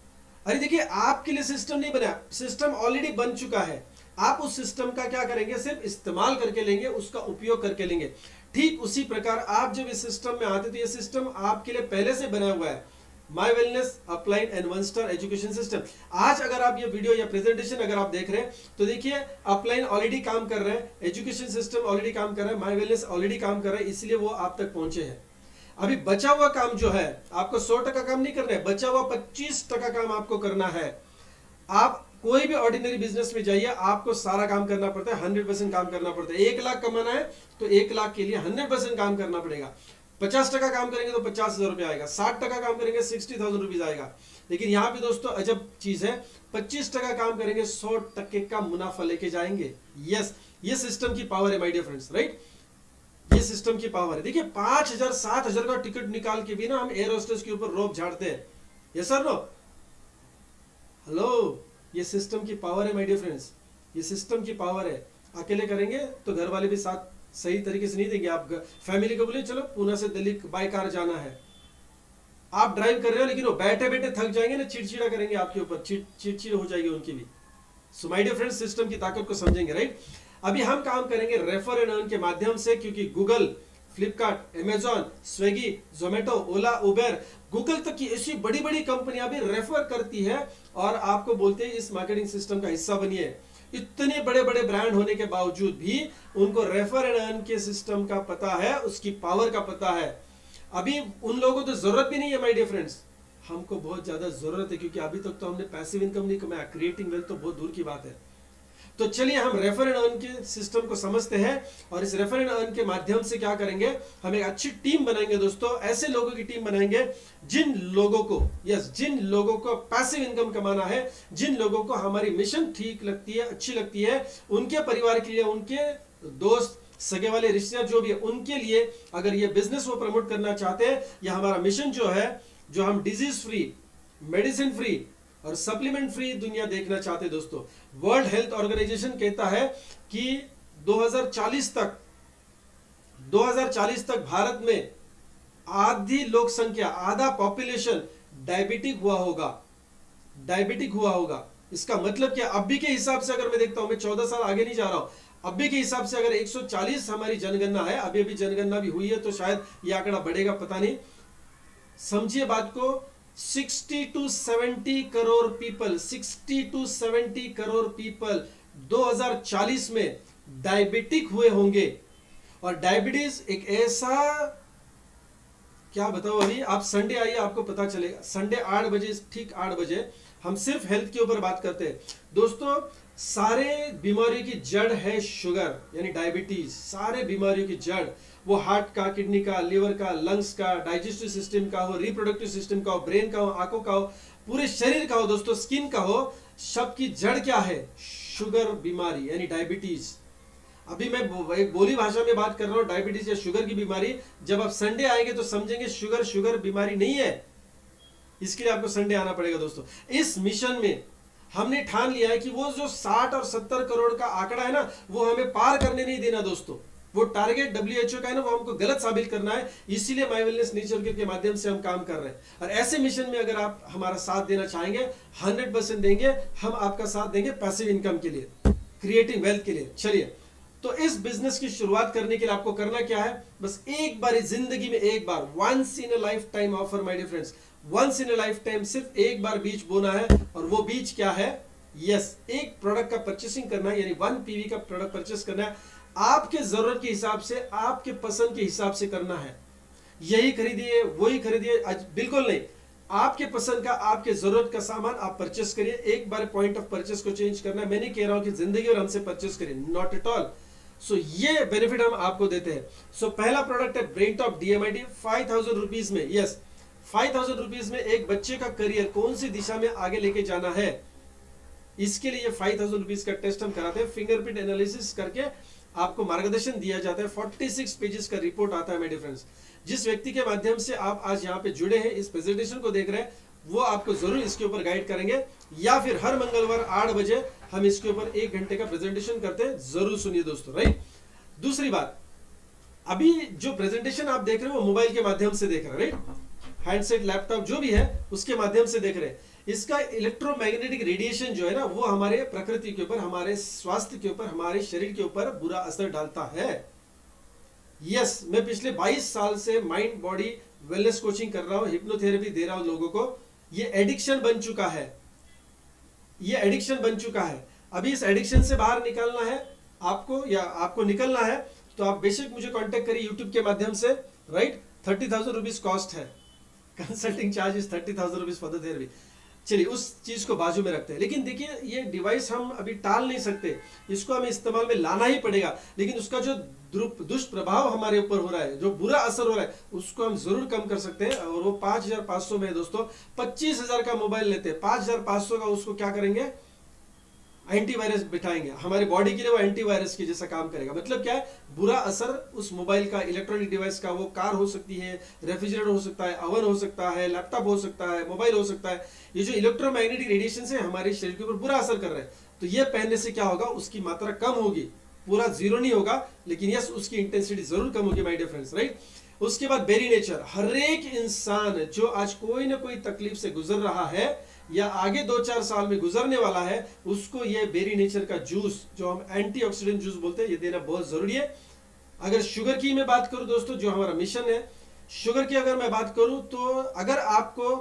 अरे देखिए आपके लिए सिस्टम नहीं बना, सिस्टम ऑलरेडी बन चुका है। आप उस सिस्टम का क्या करेंगे, सिर्फ इस्तेमाल करके लेंगे, उसका उपयोग करके लेंगे। ठीक उसी प्रकार आप जब इस सिस्टम में आते तो ये सिस्टम आपके लिए पहले से बना हुआ है, my wellness upline and one star education system. आज अगर आप ये वीडियो या प्रेजेंटेशन अगर आप देख रहे हैं तो देखिए अपलाइन ऑलरेडी काम कर रहे हैं, एजुकेशन सिस्टम ऑलरेडी काम कर रहा है, माय वेलनेस ऑलरेडी काम कर रहा है, इसलिए वो आप तक पहुंचे हैं। अभी बचा हुआ काम जो है, आपको 100% काम नहीं करना है, बचा हुआ 25% काम आपको करना है। आप कोई भी ऑर्डिनरी बिजनेस में जाइए, आपको सारा काम करना पड़ता है, 100% काम करना पड़ता है। 1 लाख कमाना है तो 1 लाख के लिए 100% काम करना पड़ेगा। 50% काम करेंगे तो 50,000 रुपये आएगा, 60% काम करेंगे 60,000 रुपीज आएगा। लेकिन यहाँ पे दोस्तों अजब चीज है, 25% काम करेंगे 100% का मुनाफा लेके जाएंगे। यस, ये सिस्टम की पावर है माय डियर फ्रेंड्स, राइट। ये सिस्टम की पावर है। देखिए 5,000 7,000 का टिकट निकाल के भी ना हम एयर होस्टेस के ऊपर रोप झाड़ते हैं, यस सर नो, हेलो। ये सिस्टम की पावर है माय डियर फ्रेंड्स, ये सिस्टम की पावर है। अकेले करेंगे तो घर वाले भी साथ सही तरीके से नहीं देंगे। आप फैमिली को बोले चलो पुणे से दिल्ली बाय कार जाना है, आप ड्राइव कर रहे हो लेकिन वो बैठे बैठे थक जाएंगे ना, चिड़चिड़ा करेंगे आपके ऊपर, चिड़चिड़ हो जाएगी उनकी भी। So my dear friends, system की ताकत को समझेंगे, राइट। अभी हम काम करेंगे रेफर एंड अर्न के माध्यम से, क्योंकि Google, Flipkart, Amazon, Swiggy, Zomato, Ola, Uber, Google तक की ऐसी बड़ी बड़ी कंपनियां भी रेफर करती है और आपको बोलते हैं इस मार्केटिंग सिस्टम का हिस्सा बनिए। इतने बड़े बड़े ब्रांड होने के बावजूद भी उनको रेफर एंड अर्न के सिस्टम का पता है, उसकी पावर का पता है। अभी उन लोगों को तो जरूरत भी नहीं है माय डियर फ्रेंड्स, हमको बहुत ज्यादा जरूरत है, क्योंकि अभी तक तो हमने पैसिव इनकम नहीं कमाया, क्रिएटिंग वेल्थ तो बहुत दूर की बात है। तो चलिए हम रेफर एंड अर्न के सिस्टम को समझते हैं और इस रेफर एंड अर्न के माध्यम से क्या करेंगे, हम एक अच्छी टीम बनाएंगे दोस्तों। ऐसे लोगों की टीम बनाएंगे जिन लोगों को, यस, जिन लोगों को पैसिव इनकम कमाना है, जिन लोगों को हमारी मिशन ठीक लगती है, अच्छी लगती है, उनके परिवार के लिए, उनके दोस्त, सगे वाले रिश्तेदार जो भी है उनके लिए अगर ये बिजनेस वो प्रमोट करना चाहते हैं, या हमारा मिशन जो है, जो हम डिजीज फ्री, मेडिसिन फ्री और सप्लीमेंट फ्री दुनिया देखना चाहते हैं दोस्तों। वर्ल्ड हेल्थ ऑर्गेनाइजेशन कहता है कि 2040 तक भारत में आधी लोक संख्या, आधा पॉपुलेशन डायबिटिक हुआ होगा। इसका मतलब क्या, अभी के हिसाब से अगर मैं देखता हूं, मैं 14 साल आगे नहीं जा रहा हूं, अभी के हिसाब से अगर 140 हमारी जनगणना है, अभी जनगणना भी हुई है तो शायद यह आंकड़ा बढ़ेगा, पता नहीं। समझिए बात को, 60 to 70 crore people, 60 to 70 crore people 2040 में डायबिटिक हुए होंगे। और डायबिटीज एक ऐसा, क्या बताओ, अभी आप संडे आइए आपको पता चलेगा। संडे 8 बजे, ठीक 8 बजे हम सिर्फ हेल्थ के ऊपर बात करते हैं दोस्तों। सारे बीमारियों की जड़ है शुगर, यानी डायबिटीज। सारे बीमारियों की जड़, वो हार्ट का, किडनी का, लिवर का, लंग्स का, डाइजेस्टिव सिस्टम का हो, रिप्रोडक्टिव सिस्टम का हो, ब्रेन का हो, आंखों का हो, पूरे शरीर का हो दोस्तों, स्किन का हो, सबकी जड़ क्या है, शुगर बीमारी यानी डायबिटीज। अभी मैं एक बोली भाषा में बात कर रहा हूं, डायबिटीज या शुगर की बीमारी। जब आप संडे आएंगे तो समझेंगे शुगर बीमारी नहीं है। इसके लिए आपको संडे आना पड़ेगा दोस्तों। इस मिशन में हमने ठान लिया है कि वो जो 60 और 70 करोड़ का आंकड़ा है ना, वो हमें पार करने नहीं देना दोस्तों। वो टारगेट WHO का है ना, वो हमको गलत साबित करना है। इसीलिए माय वेलनेस नेचर के माध्यम से हम काम कर रहे हैं। और ऐसे मिशन में अगर आप हमारा साथ देना चाहेंगे, 100% देंगे, हम आपका साथ देंगे पैसिव इनकम के लिए, क्रिएटिंग वेल्थ के लिए। चलिए, तो इस बिजनेस की शुरुआत करने के लिए आपको करना क्या है, बस एक बार जिंदगी में, एक बार, once in a lifetime offer my dear friends, once in a lifetime सिर्फ एक बार बीज बोना है। और वो बीज क्या है, यस, एक प्रोडक्ट का परचेसिंग करना है, यानी 1 PV का प्रोडक्ट परचेस करना है। आपके जरूरत के हिसाब से, आपके पसंद के हिसाब से करना है। यही खरीदिए, वही खरीदिए, बिल्कुल नहीं। आपके पसंद का, आपके जरूरत का सामान आप परचेस करिए। एक बार पॉइंट ऑफ परचेस को चेंज करना है। मैं नहीं कह रहा हूं कि जिंदगी और हमसे परचेस करिए, नॉट एट ऑल। सो ये बेनिफिट हम आपको देते हैं। सो पहला प्रोडक्ट है ब्रेन टॉप DMID, 5000 रुपीज में, यस, 5000 रुपीज में एक बच्चे का करियर कौन सी दिशा में आगे लेके जाना है, इसके लिए 5000 रुपीज का टेस्ट हम कराते हैं। फिंगरप्रिंट एनालिसिस करके आपको मार्गदर्शन दिया जाता है। 46 पेजेस का रिपोर्ट आता है मेरे फ्रेंड्स। जिस व्यक्ति के माध्यम से आप आज यहाँ पे जुड़े हैं, इस प्रेजेंटेशन को देख रहे हैं, वो आपको जरूर इसके ऊपर गाइड करेंगे। या फिर हर मंगलवार 8 बजे हम इसके ऊपर 1 घंटे का प्रेजेंटेशन करते हैं, जरूर सुनिए दोस्तों, राइट। दूसरी बात, अभी जो प्रेजेंटेशन आप देख रहे हो वो मोबाइल के माध्यम से देख रहे हैं, राइट, हैंडसेट, लैपटॉप जो भी है उसके माध्यम से देख रहे हैं। इसका इलेक्ट्रोमैग्नेटिक रेडिएशन जो है ना, वो हमारे प्रकृति के ऊपर, हमारे स्वास्थ्य के ऊपर, हमारे शरीर के ऊपर बुरा असर डालता है। यस, मैं पिछले 22 साल से माइंड बॉडी वेलनेस कोचिंग कर रहा हूं, हिप्नोथेरेपी दे रहा हूं लोगों को। ये एडिक्शन बन चुका है, ये एडिक्शन बन चुका है। अभी इस एडिक्शन से बाहर निकलना है आपको, या आपको निकलना है तो आप बेशक मुझे कांटेक्ट करिए यूट्यूब के माध्यम से, राइट। 30,000 रुपीज कॉस्ट है, consulting charge is 30,000 rupees for the therapy. चलिए, उस चीज को बाजू में रखते हैं। लेकिन देखिए, ये डिवाइस हम अभी टाल नहीं सकते, इसको हमें इस्तेमाल में लाना ही पड़ेगा। लेकिन उसका जो दुष्प्रभाव हमारे ऊपर हो रहा है, जो बुरा असर हो रहा है, उसको हम जरूर कम कर सकते हैं। और वो 5500 में है दोस्तों। 25,000 का मोबाइल लेते हैं, 5500 का उसको क्या करेंगे, एंटीवायरस बिठाएंगे हमारी बॉडी के लिए, वो एंटीवायरस के जैसा काम करेगा। मतलब क्या है, बुरा असर उस मोबाइल का, इलेक्ट्रॉनिक डिवाइस का, वो कार हो सकती है, रेफ्रिजरेटर हो सकता है, ओवन हो सकता है, लैपटॉप हो सकता है, मोबाइल हो सकता है, ये जो इलेक्ट्रोमैग्नेटिक रेडिएशन है हमारे शरीर के ऊपर बुरा असर कर रहे हैं। तो ये पहनने से क्या होगा, उसकी मात्रा कम होगी, पूरा जीरो नहीं होगा, लेकिन यस उसकी इंटेंसिटी जरूर कम होगी माय डियर फ्रेंड्स, राइट। उसके बाद बेरी नेचर, हर एक इंसान जो आज कोई ना कोई तकलीफ से गुजर रहा है या आगे 2-4 साल में गुजरने वाला है, उसको ये बेरी नेचर का जूस, जो हम एंटीऑक्सीडेंट जूस बोलते हैं, ये देना बहुत जरूरी है। अगर शुगर की मैं बात करूं दोस्तों, जो हमारा मिशन है शुगर की, अगर मैं बात करूं तो अगर आपको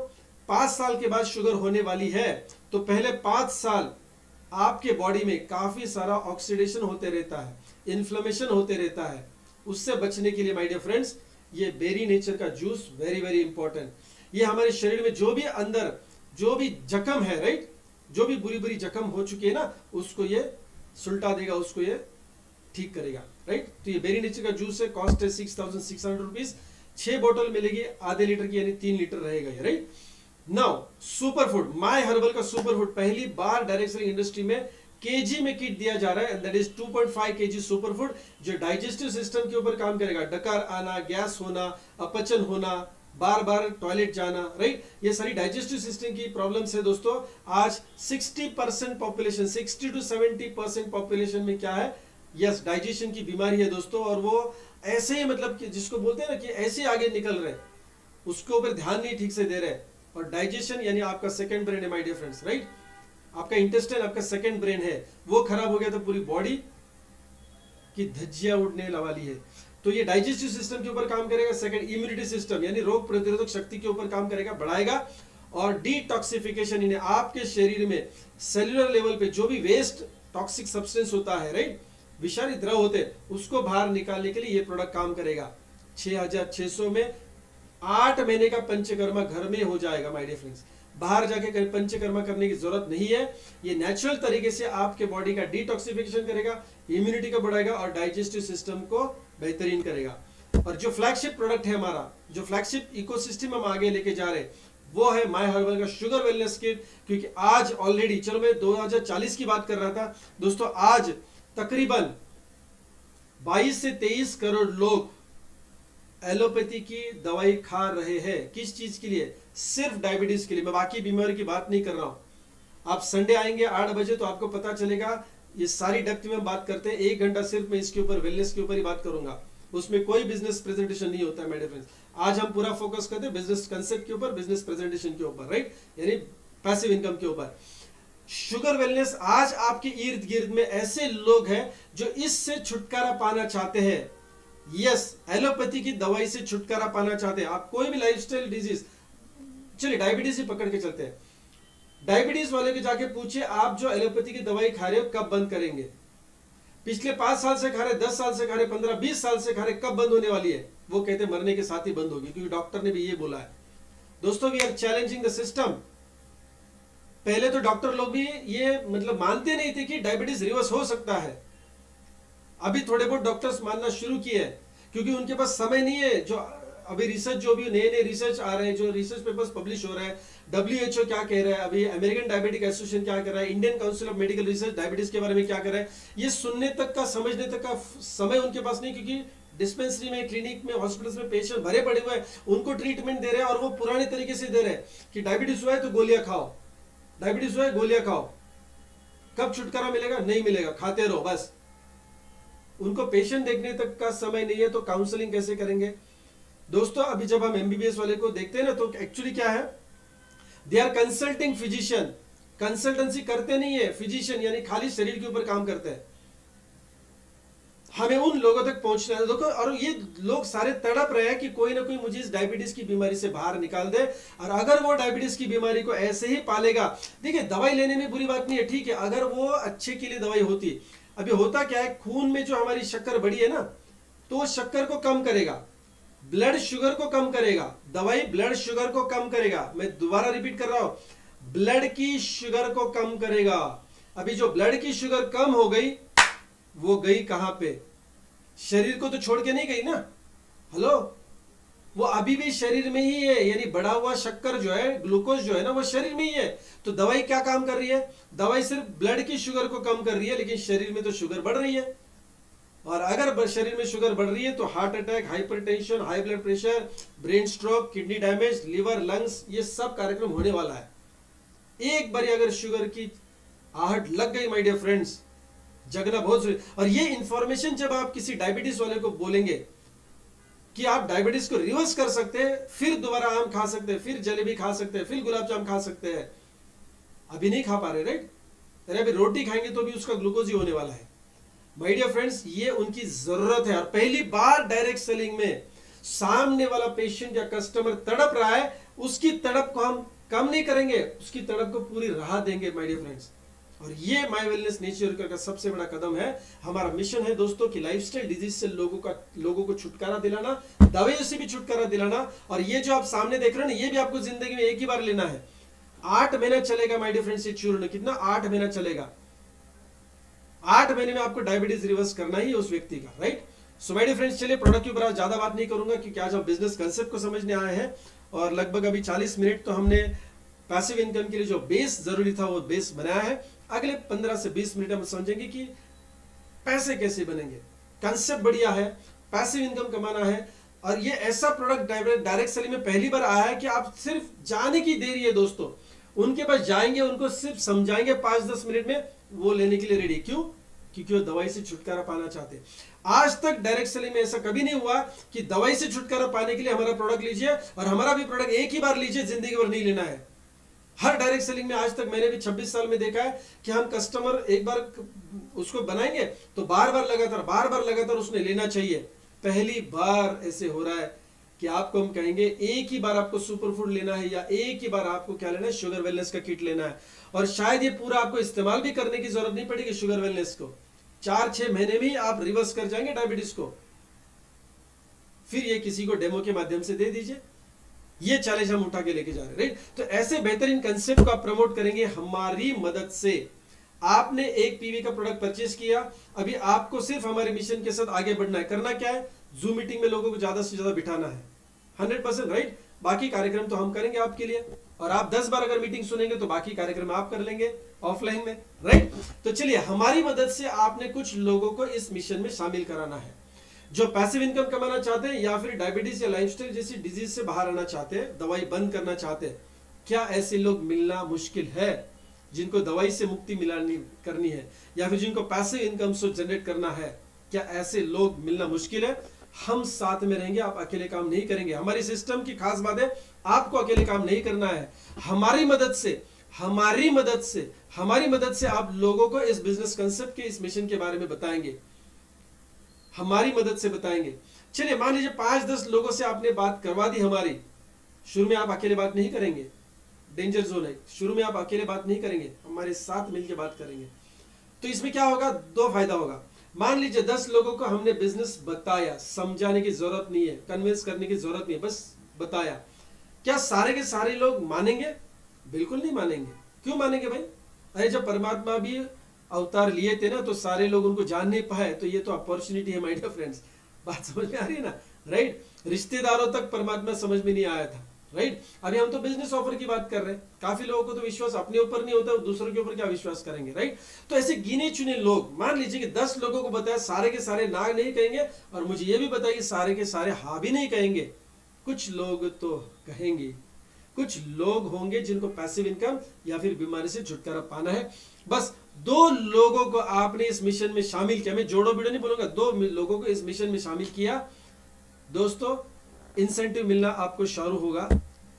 5 साल के बाद शुगर होने वाली है, तो पहले 5 साल आपके बॉडी में काफी सारा ऑक्सीडेशन होते रहता है, इन्फ्लेमेशन होते रहता है। उससे बचने के लिए माय डियर फ्रेंड्स, ये बेरी नेचर का जूस वेरी वेरी इंपॉर्टेंट। ये हमारे शरीर में जो भी अंदर जो भी जख्म है, राइट, जो भी बुरी बुरी जख्म हो चुकी है ना, उसको ये सुलटा देगा, उसको ये ठीक करेगा, राइट। तो ये बेरी नेचर का जूस है, कॉस्ट है 6600 रुपीज, 6 बोतल मिलेगी, आधे लीटर की, यानी 3 लीटर रहेगा ये, right. Now super food, my herbal का सुपर फूड पहली बार डायरेक्ट सेलिंग इंडस्ट्री में केजी में किट दिया जा रहा है, that is 2.5 KG super food, जो डाइजेस्टिव सिस्टम के ऊपर काम करेगा। डकार आना, गैस होना, अपचन होना, बार बार टॉयलेट जाना, राइट, ये सारी डाइजेस्टिव सिस्टम की प्रॉब्लम्स है दोस्तों। आज 60% पॉपुलेशन, 60 to 70% पॉपुलेशन में क्या है, यस डाइजेशन की बीमारी है दोस्तों। और वो ऐसे ही, मतलब कि जिसको बोलते हैं ना कि ऐसे आगे निकल रहे, उसके ऊपर ध्यान नहीं ठीक से दे रहे। और डाइजेशन यानी आपका सेकंड ब्रेन है माय डियर फ्रेंड्स, राइट। आपका इंटेस्टाइन आपका सेकंड ब्रेन है, वो खराब हो गया तो पूरी बॉडी की धज्जियां उड़ने वाली है। तो ये डाइजेस्टिव सिस्टम के ऊपर काम करेगा। सेकंड, इम्यूनिटी सिस्टम यानी रोग प्रतिरोधक शक्ति के ऊपर काम करेगा, बढ़ाएगा। और डिटॉक्सिफिकेशन, यानी आपके शरीर में सेल्यूलर लेवल पे जो भी वेस्ट टॉक्सिक सब्सटेंस होता है, राइट, विषारी द्रव होते हैं, उसको बाहर निकालने के लिए ये प्रोडक्ट काम करेगा। 6600 में 8 महीने का पंचकर्मा घर में हो जाएगा माय डियर फ्रेंड्स। बाहर जाके पंचकर्मा करने की जरूरत नहीं है। ये नेचुरल तरीके से आपके बॉडी का डिटॉक्सिफिकेशन करेगा, इम्यूनिटी को बढ़ाएगा और डाइजेस्टिव सिस्टम को बेहतरीन करेगा। और जो फ्लैगशिप प्रोडक्ट है हमारा, जो फ्लैगशिप इकोसिस्टम हम आगे लेके जा रहे हैं, वो है माय हर्बल का शुगर वेलनेस किट। क्योंकि आज ऑलरेडी, चलो मैं 2040 की बात कर रहा था दोस्तों, आज तकरीबन 22 से 23 करोड़ लोग एलोपैथी की दवाई खा रहे हैं। किस चीज के लिए? सिर्फ डायबिटीज के लिए। मैं बाकी बीमारी की बात नहीं कर रहा हूं। आप संडे आएंगे 8 बजे तो आपको पता चलेगा, ये सारी डेप्थ में बात करते हैं। 1 घंटा सिर्फ मैं इसके ऊपर, वेलनेस के ऊपर ही बात करूंगा। उसमें कोई बिजनेस प्रेजेंटेशन नहीं होता है मेरे फ्रेंड्स। आज हम पूरा फोकस करते हैं बिजनेस कंसेप्ट के ऊपर, बिजनेस प्रेजेंटेशन के ऊपर, राइट, यानी पैसिव इनकम के ऊपर। शुगर वेलनेस, आज आपके इर्द गिर्द में ऐसे लोग हैं जो इससे छुटकारा पाना चाहते हैं। यस, एलोपैथी की दवाई से छुटकारा पाना चाहते हैं। आप कोई भी लाइफस्टाइल डिजीज, चलिए डायबिटीज ही पकड़ के चलते हैं। डायबिटीज वाले को जाके पूछिए, आप जो एलोपैथी की दवाई खा रहे हो कब बंद करेंगे? पिछले 5 साल से खा रहे, 10 साल से खा रहे, 15-20 साल से खा रहे, कब बंद होने वाली है? वो कहते मरने के साथ ही बंद होगी, क्योंकि डॉक्टर ने भी ये बोला है। दोस्तों, we are challenging the system. पहले तो डॉक्टर लोग भी ये मतलब मानते नहीं थे कि डायबिटीज रिवर्स हो सकता है। अभी थोड़े बहुत डॉक्टर्स मानना शुरू किए हैं, क्योंकि उनके पास समय नहीं है। जो अभी रिसर्च, जो भी नए नए रिसर्च आ रहे हैं, जो रिसर्च पेपर्स पब्लिश हो रहे हैं, WHO क्या कह रहा है, अभी अमेरिकन डायबिटिक एसोसिएशन क्या कर रहा है, Indian council of medical research diabetes के बारे में क्या कर रहा है, ये सुनने तक का, समझने तक का समय उनके पास नहीं। क्योंकि डिस्पेंसरी में, क्लिनिक में, हॉस्पिटल्स में पेशेंट भरे पड़े हुए हैं, उनको ट्रीटमेंट दे रहे हैं और वो पुराने तरीके से दे रहे हैं कि डायबिटीज हुआ है तो गोलियां खाओ, डायबिटीज हुआ है गोलियां खाओ। कब छुटकारा मिलेगा? नहीं मिलेगा, खाते रहो बस। उनको पेशेंट देखने तक का समय नहीं है, तो काउंसलिंग कैसे करेंगे? दोस्तों, अभी जब हम MBBS वाले को देखते हैं ना, तो एक्चुअली क्या है, they are consulting physician. Consultancy करते नहीं है फिजिशियन, यानी खाली शरीर के ऊपर काम करते हैं। हमें उन लोगों तक पहुंचना है। देखो, और ये लोग सारे तड़प रहे हैं कि कोई ना कोई मुझे इस डायबिटीज की बीमारी से बाहर निकाल दे। और अगर वो डायबिटीज की बीमारी को ऐसे ही पालेगा, देखिए दवाई लेने में बुरी बात नहीं है, ठीक है, अगर वो अच्छे के लिए दवाई होती। अभी होता क्या है, खून में जो हमारी शक्कर बढ़ी है ना, तो वो शक्कर को कम करेगा, ब्लड शुगर को कम करेगा। दवाई ब्लड शुगर को कम करेगा। मैं दोबारा रिपीट कर रहा हूं, ब्लड की शुगर को कम करेगा। अभी जो ब्लड की शुगर कम हो गई, वो गई कहां पे? शरीर को तो छोड़ के नहीं गई ना। हेलो, वो अभी भी शरीर में ही है, यानी बढ़ा हुआ शक्कर जो है, ग्लूकोज जो है ना, वो शरीर में ही है। तो दवाई क्या काम कर रही है? दवाई सिर्फ ब्लड की शुगर को कम कर रही है, लेकिन शरीर में तो शुगर बढ़ रही है। और अगर शरीर में शुगर बढ़ रही है तो heart attack, hypertension, high blood pressure, brain stroke, kidney damage, liver, lungs, ये सब कार्यक्रम होने वाला है। एक बार अगर शुगर की आहट लग गई माय डियर फ्रेंड्स, जगना बहुत जरूरी। और ये इंफॉर्मेशन जब आप किसी डायबिटीज वाले को बोलेंगे कि आप डायबिटीज को रिवर्स कर सकते हैं, फिर दोबारा आम खा सकते हैं, फिर जलेबी खा सकते हैं, फिर गुलाब जामुन खा सकते हैं, अभी नहीं खा पा रहे, राइट? अरे अभी रोटी खाएंगे तो भी उसका ग्लूकोज ही होने वाला है। माय डियर फ्रेंड्स, ये उनकी जरूरत है। और पहली बार डायरेक्ट सेलिंग में सामने वाला पेशेंट या कस्टमर तड़प रहा है, उसकी तड़प को हम कम नहीं करेंगे, उसकी तड़प को पूरी राहत देंगे माय डियर फ्रेंड्स। और ये माय वेलनेस नेचर का सबसे बड़ा कदम है। हमारा मिशन है दोस्तों कि लाइफस्टाइल डिजीज से लोगों को छुटकारा दिलाना, दवाइयों से भी छुटकारा दिलाना। और ये जो आप सामने देख रहे हैं ना, ये भी आपको जिंदगी में एक ही बार लेना है। 8 महीना चलेगा माय डियर फ्रेंड्स ये चूर्ण। कितना? 8 महीना चलेगा। 8 महीने में आपको डायबिटीज रिवर्स करना ही है उस व्यक्ति का, right? So my dear friends, चलिए प्रोडक्ट के ऊपर ज्यादा बात नहीं करूंगा क्योंकि आज हम बिजनेस कंसेप्ट को समझने आए हैं। और लगभग अभी 40 मिनट तो हमने पैसिव इनकम के लिए जो बेस जरूरी था वो बेस बनाया है। अगले 15 से 20 मिनट हम समझेंगे कि पैसे कैसे बनेंगे। कंसेप्ट बढ़िया है, पैसिव इनकम कमाना है। और ये ऐसा प्रोडक्ट डायरेक्ट सेलिंग में पहली बार आया है कि आप सिर्फ जाने की देरी है दोस्तों। उनके पास जाएंगे, उनको सिर्फ समझाएंगे 5-10 मिनट में, वो लेने के लिए रेडी। क्यों? क्योंकि वो दवाई से छुटकारा पाना चाहते हैं। आज तक डायरेक्ट सेलिंग में ऐसा कभी नहीं हुआ कि दवाई से छुटकारा पाने के लिए हमारा प्रोडक्ट लीजिए और हमारा भी प्रोडक्ट एक ही बार लीजिए, जिंदगी भर नहीं लेना है। हर डायरेक्ट सेलिंग में आज तक मैंने भी 26 साल में देखा है कि हम कस्टमर एक बार उसको बनाएंगे तो बार बार लगातार उसने लेना चाहिए। पहली बार ऐसे हो रहा है कि आपको हम कहेंगे एक ही बार आपको सुपर फूड लेना है, या एक ही बार आपको क्या लेना है, शुगर वेलनेस का किट लेना है। और शायद ये पूरा आपको इस्तेमाल भी करने की जरूरत नहीं पड़ेगी शुगर वेलनेस को। 4-6 महीने में ही आप रिवर्स कर जाएंगे डायबिटीज को। फिर ये किसी को डेमो के माध्यम से दे दीजिए। ये चैलेंज हम उठा के लेके जा रहे हैं, राइट? तो ऐसे बेहतरीन कंसेप्ट को आप प्रमोट करेंगे हमारी मदद से। आपने एक पीवी का प्रोडक्ट परचेज किया, अभी आपको सिर्फ हमारे मिशन के साथ आगे बढ़ना है। करना क्या है? जूम मीटिंग में लोगों को ज्यादा से ज्यादा बिठाना है, 100%, राइट? बाकी कार्यक्रम तो हम करेंगे आपके लिए, और आप 10 बार अगर मीटिंग सुनेंगे तो बाकी कार्यक्रम आप कर लेंगे ऑफलाइन में, राइट? तो चलिए, हमारी मदद से आपने कुछ लोगों को इस मिशन में शामिल कराना है जो पैसिव इनकम कमाना चाहते हैं या फिर डायबिटीज या लाइफस्टाइल जैसी डिजीज से बाहर आना चाहते हैं, दवाई बंद करना चाहते हैं। क्या ऐसे लोग मिलना मुश्किल है जिनको दवाई से मुक्ति मिलानी करनी है, या फिर जिनको पैसिव इनकम सोर्स जनरेट करना है? क्या ऐसे लोग मिलना मुश्किल है? हम साथ में रहेंगे, आप अकेले काम नहीं करेंगे। हमारी सिस्टम की खास बात है, आपको अकेले काम नहीं करना है। हमारी मदद से आप लोगों को इस बिजनेस कंसेप्ट के, इस मिशन के बारे में बताएंगे, हमारी मदद से बताएंगे। चलिए, मान लीजिए 5-10 लोगों से आपने बात करवा दी हमारी। शुरू में आप अकेले बात नहीं करेंगे, डेंजर जोन है। शुरू में आप अकेले बात नहीं करेंगे, हमारे साथ मिलकर बात करेंगे। तो इसमें क्या होगा? 2 फायदा होगा। मान लीजिए 10 लोगों को हमने बिजनेस बताया, समझाने की जरूरत नहीं है, कन्विंस करने की जरूरत नहीं है, बस बताया। क्या सारे के सारे लोग मानेंगे? बिल्कुल नहीं मानेंगे। क्यों मानेंगे भाई? अरे जब परमात्मा भी अवतार लिए थे ना, तो सारे लोग उनको जान नहीं पाए, तो ये तो अपॉर्चुनिटी है माय डियर फ्रेंड्स। बात समझ में आ रही है ना, राइट? रिश्तेदारों तक परमात्मा समझ में नहीं आया था, राइट? अभी हम तो बिजनेस ऑफर की बात कर रहे हैं। काफी लोगों को तो विश्वास अपने ऊपर नहीं होता, दूसरों के ऊपर क्या विश्वास करेंगे, राइट? तो ऐसे गिने चुने लोग, मान लीजिए कि 10 लोगों को बताया, सारे के सारे ना नहीं कहेंगे, और मुझे ये भी बताया कि सारे के सारे हाँ भी नहीं कहेंगे। कुछ लोग तो कहेंगे, कुछ लोग होंगे जिनको पैसिव इनकम या फिर बीमारी से छुटकारा पाना है। बस 2 लोगों को आपने इस मिशन में शामिल किया। मैं जोड़ो बिड़ो नहीं बोलूंगा, 2 लोगों को इस मिशन में शामिल किया। दोस्तों, इंसेंटिव मिलना आपको शुरू होगा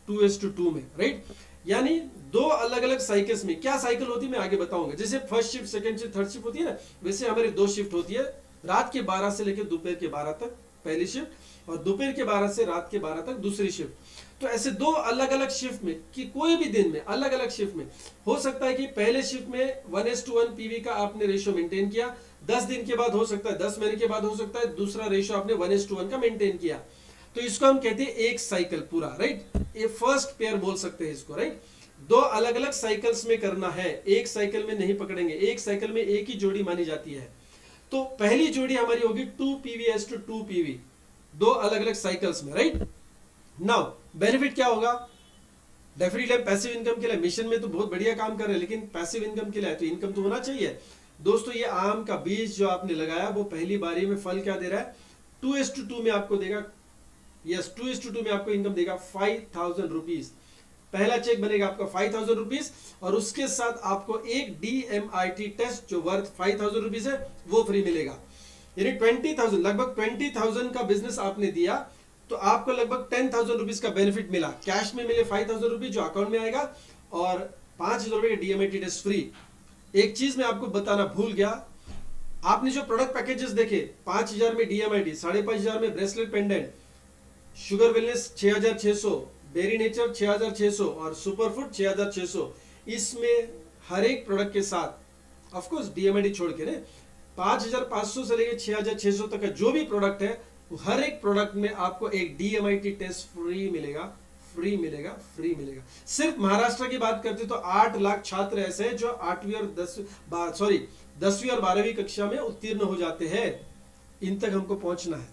2:2 में, राइट? यानी 2 अलग अलग साइकिल्स में। क्या साइकिल होती है मैं आगे बताऊंगा। जैसे first shift, second shift, third shift होती है ना, वैसे हमारी 2 शिफ्ट होती है। रात के 12 से लेकर दोपहर के 12 तक पहली शिफ्ट, और दोपहर के 12 से रात के 12 तक दूसरी शिफ्ट। तो ऐसे 2 अलग अलग शिफ्ट में, कि कोई भी दिन में अलग अलग शिफ्ट में हो सकता है कि पहले शिफ्ट में 1:1 पीवी का आपने रेशियो मेंटेन किया, 10 दिन के बाद हो सकता है, 10 महीने के बाद हो सकता है दूसरा रेशियो आपने 1:1 का मेंटेन किया। तो इसको हम कहते हैं एक साइकिल पूरा, राइट? ये फर्स्ट पेयर बोल सकते हैं इसको, राइट? 2 अलग अलग साइकिल्स में करना है, एक साइकिल में नहीं पकड़ेंगे। एक साइकिल में एक ही जोड़ी मानी जाती है। तो पहली जोड़ी हमारी होगी 2 PV/2 PV, 2 अलग अलग साइकिल्स में, राइट? नाउ बेनिफिट क्या होगा? डेफिनेटली पैसिव इनकम के लिए मिशन में तो बहुत बढ़िया काम कर रहे हैं, लेकिन पैसिव इनकम के लिए तो इनकम तो होना चाहिए। दोस्तों ये आम का बीज जो आपने लगाया वो पहली बारी में फल क्या दे रहा है? 2:2 में आपको देगा। यस, 2:2 में आपको इनकम देगा 5,000 रुपीज। पहला चेक बनेगा आपका 5,000 रुपीज, और उसके साथ आपको एक DMIT टेस्ट जो वर्थ 5,000 रुपीज है वो फ्री मिलेगा। यानी 20,000, लगभग 20,000 का बिजनेस आपने दिया तो आपको लगभग 10,000 रुपीज का बेनिफिट मिला। कैश में मिले 5,000 रुपीज जो अकाउंट में आएगा, और 5,000 रुपए का DMIT टेस्ट फ्री। एक चीज मैं आपको बताना भूल गया, आपने जो प्रोडक्ट पैकेजेस देखे, 5,000 में DMIT, 5,500 में bracelet pendant, sugar wellness 6,600, berry nature 6,600 और सुपर फूड 6,600, इसमें हर एक प्रोडक्ट के साथ ऑफ कोर्स DMIT छोड़ के 5,500 से लेकर 6,600 तक का जो भी प्रोडक्ट है, हर एक प्रोडक्ट में आपको एक DMIT टेस्ट फ्री मिलेगा, फ्री मिलेगा, फ्री मिलेगा। सिर्फ महाराष्ट्र की बात करते तो 8 लाख छात्र ऐसे हैं जो 8वीं और 10वीं और 12वीं कक्षा में उत्तीर्ण हो जाते हैं। इन तक हमको पहुंचना है।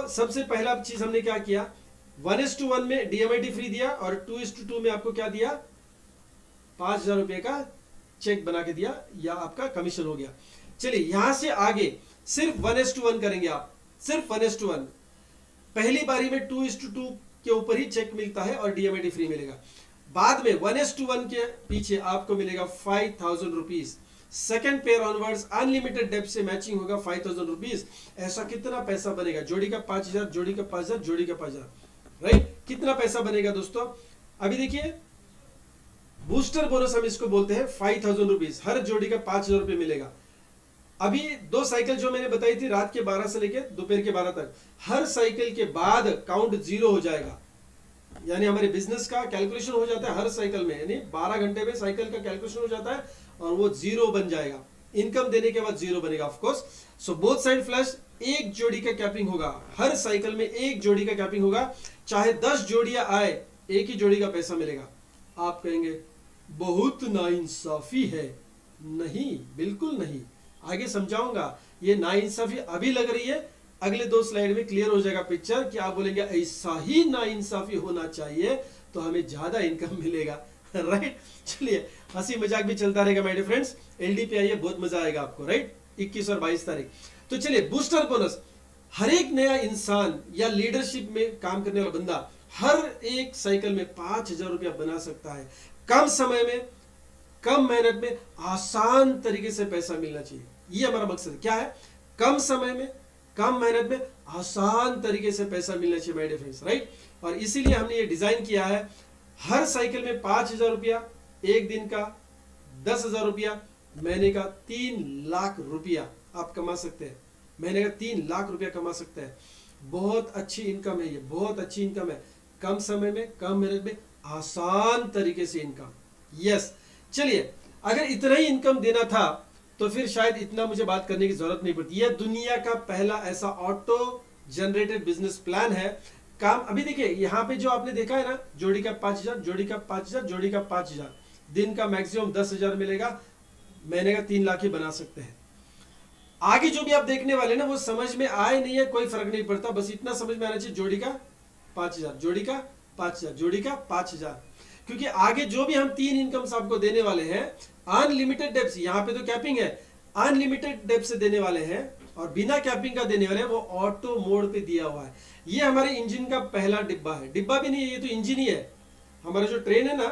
सबसे पहला चीज हमने क्या किया, 1:1 में DMIT फ्री दिया, और 2:2 में आपको क्या दिया? 5,000 रुपए का चेक बना के दिया, या आपका कमीशन हो गया। चलिए यहां से आगे सिर्फ 1:1 करेंगे आप, सिर्फ 1:1। पहली बारी में 2:2 के ऊपर ही चेक मिलता है और DMIT फ्री मिलेगा। बाद में 1:1 के पीछे आपको मिलेगा 5,000 rupees. Second pair onwards unlimited depth से मैचिंग होगा 5,000 रुपीज। ऐसा कितना पैसा बनेगा? जोड़ी का 5,000, जोड़ी का 5,000, जोड़ी का 5,000, राइट? कितना पैसा बनेगा दोस्तों? अभी देखिए, बूस्टर बोनस हम इसको बोलते हैं, 5,000 रुपीज, हर जोड़ी का 5,000 रुपए मिलेगा। अभी 2 साइकिल जो मैंने बताई थी, रात के 12 से लेकर दोपहर के 12 तक, हर साइकिल के बाद काउंट 0 हो जाएगा। यानी हमारे बिजनेस का कैलकुलेशन हो जाता है हर साइकिल में, यानी 12 घंटे में साइकिल का कैलकुलेशन हो जाता है और वो 0 बन जाएगा। इनकम देने के बाद 0 बनेगा of course. So both side flush, एक जोड़ी का कैपिंग होगा, हर साइकिल में एक जोड़ी का कैपिंग होगा। चाहे 10 जोड़ियां आए, एक ही जोड़ी का पैसा मिलेगा। आप कहेंगे बहुत नाइंसाफी है। नहीं, बिल्कुल नहीं, आगे समझाऊंगा। ये नाइंसाफी अभी लग रही है, अगले 2 स्लाइड में क्लियर हो जाएगा पिक्चर कि आप बोलेंगे ऐसा ही नाइंसाफी होना चाहिए तो हमें ज्यादा इनकम मिलेगा, राइट? चलिए हंसी मजाक भी चलता रहेगा माय डियर फ्रेंड्स। LD पे आइए, बहुत मजा आएगा आपको, राइट? 21 और 22 तारीख। तो चलिए, बूस्टर बोनस, हर एक नया इंसान या लीडरशिप में काम करने वाला बंदा हर एक साइकिल में 5,000 रुपया बना सकता है। कम समय में, कम मेहनत में, आसान तरीके से पैसा मिलना चाहिए। ये हमारा मकसद है। क्या है? कम समय में, कम मेहनत में, आसान तरीके से पैसा मिलना चाहिए माय डियर फ्रेंड्स, राइट? और इसीलिए हमने ये डिजाइन किया है, हर साइकिल में 5,000 रुपया, एक दिन का 10,000 रुपया, महीने का 3 लाख रुपया आप कमा सकते हैं। महीने का 3 लाख रुपया कमा सकते हैं। बहुत अच्छी इनकम है ये, बहुत अच्छी इनकम है। कम समय में, कम मेहनत में, आसान तरीके से इनकम। यस, चलिए, अगर इतना ही इनकम देना था तो फिर शायद इतना मुझे बात करने की जरूरत नहीं पड़ती। यह दुनिया का पहला ऐसा ऑटो जनरेटेड बिजनेस प्लान है। काम अभी देखिए, यहां पे जो आपने देखा है ना, जोड़ी का 5,000, जोड़ी का 5,000, जोड़ी का 5,000, दिन का मैक्सिमम 10,000 मिलेगा, महीने का 3 लाख ही बना सकते हैं। आगे जो भी आप देखने वाले ना, वो समझ में आए नहीं है, कोई फर्क नहीं पड़ता, बस इतना समझ में आना चाहिए, जोड़ी का 5,000, जोड़ी का 5,000, जोड़ी का 5,000। क्योंकि आगे जो भी हम 3 इनकम्स आपको देने वाले हैं, अनलिमिटेड डेप्थ, यहाँ पे तो कैपिंग है, अनलिमिटेड डेप्थ से देने वाले हैं, और बिना कैपिंग का देने वाले हैं, वो ऑटो मोड पे दिया हुआ है। ये हमारे इंजन का पहला डिब्बा है, डिब्बा भी नहीं है, ये तो इंजन ही है। हमारा जो ट्रेन है ना,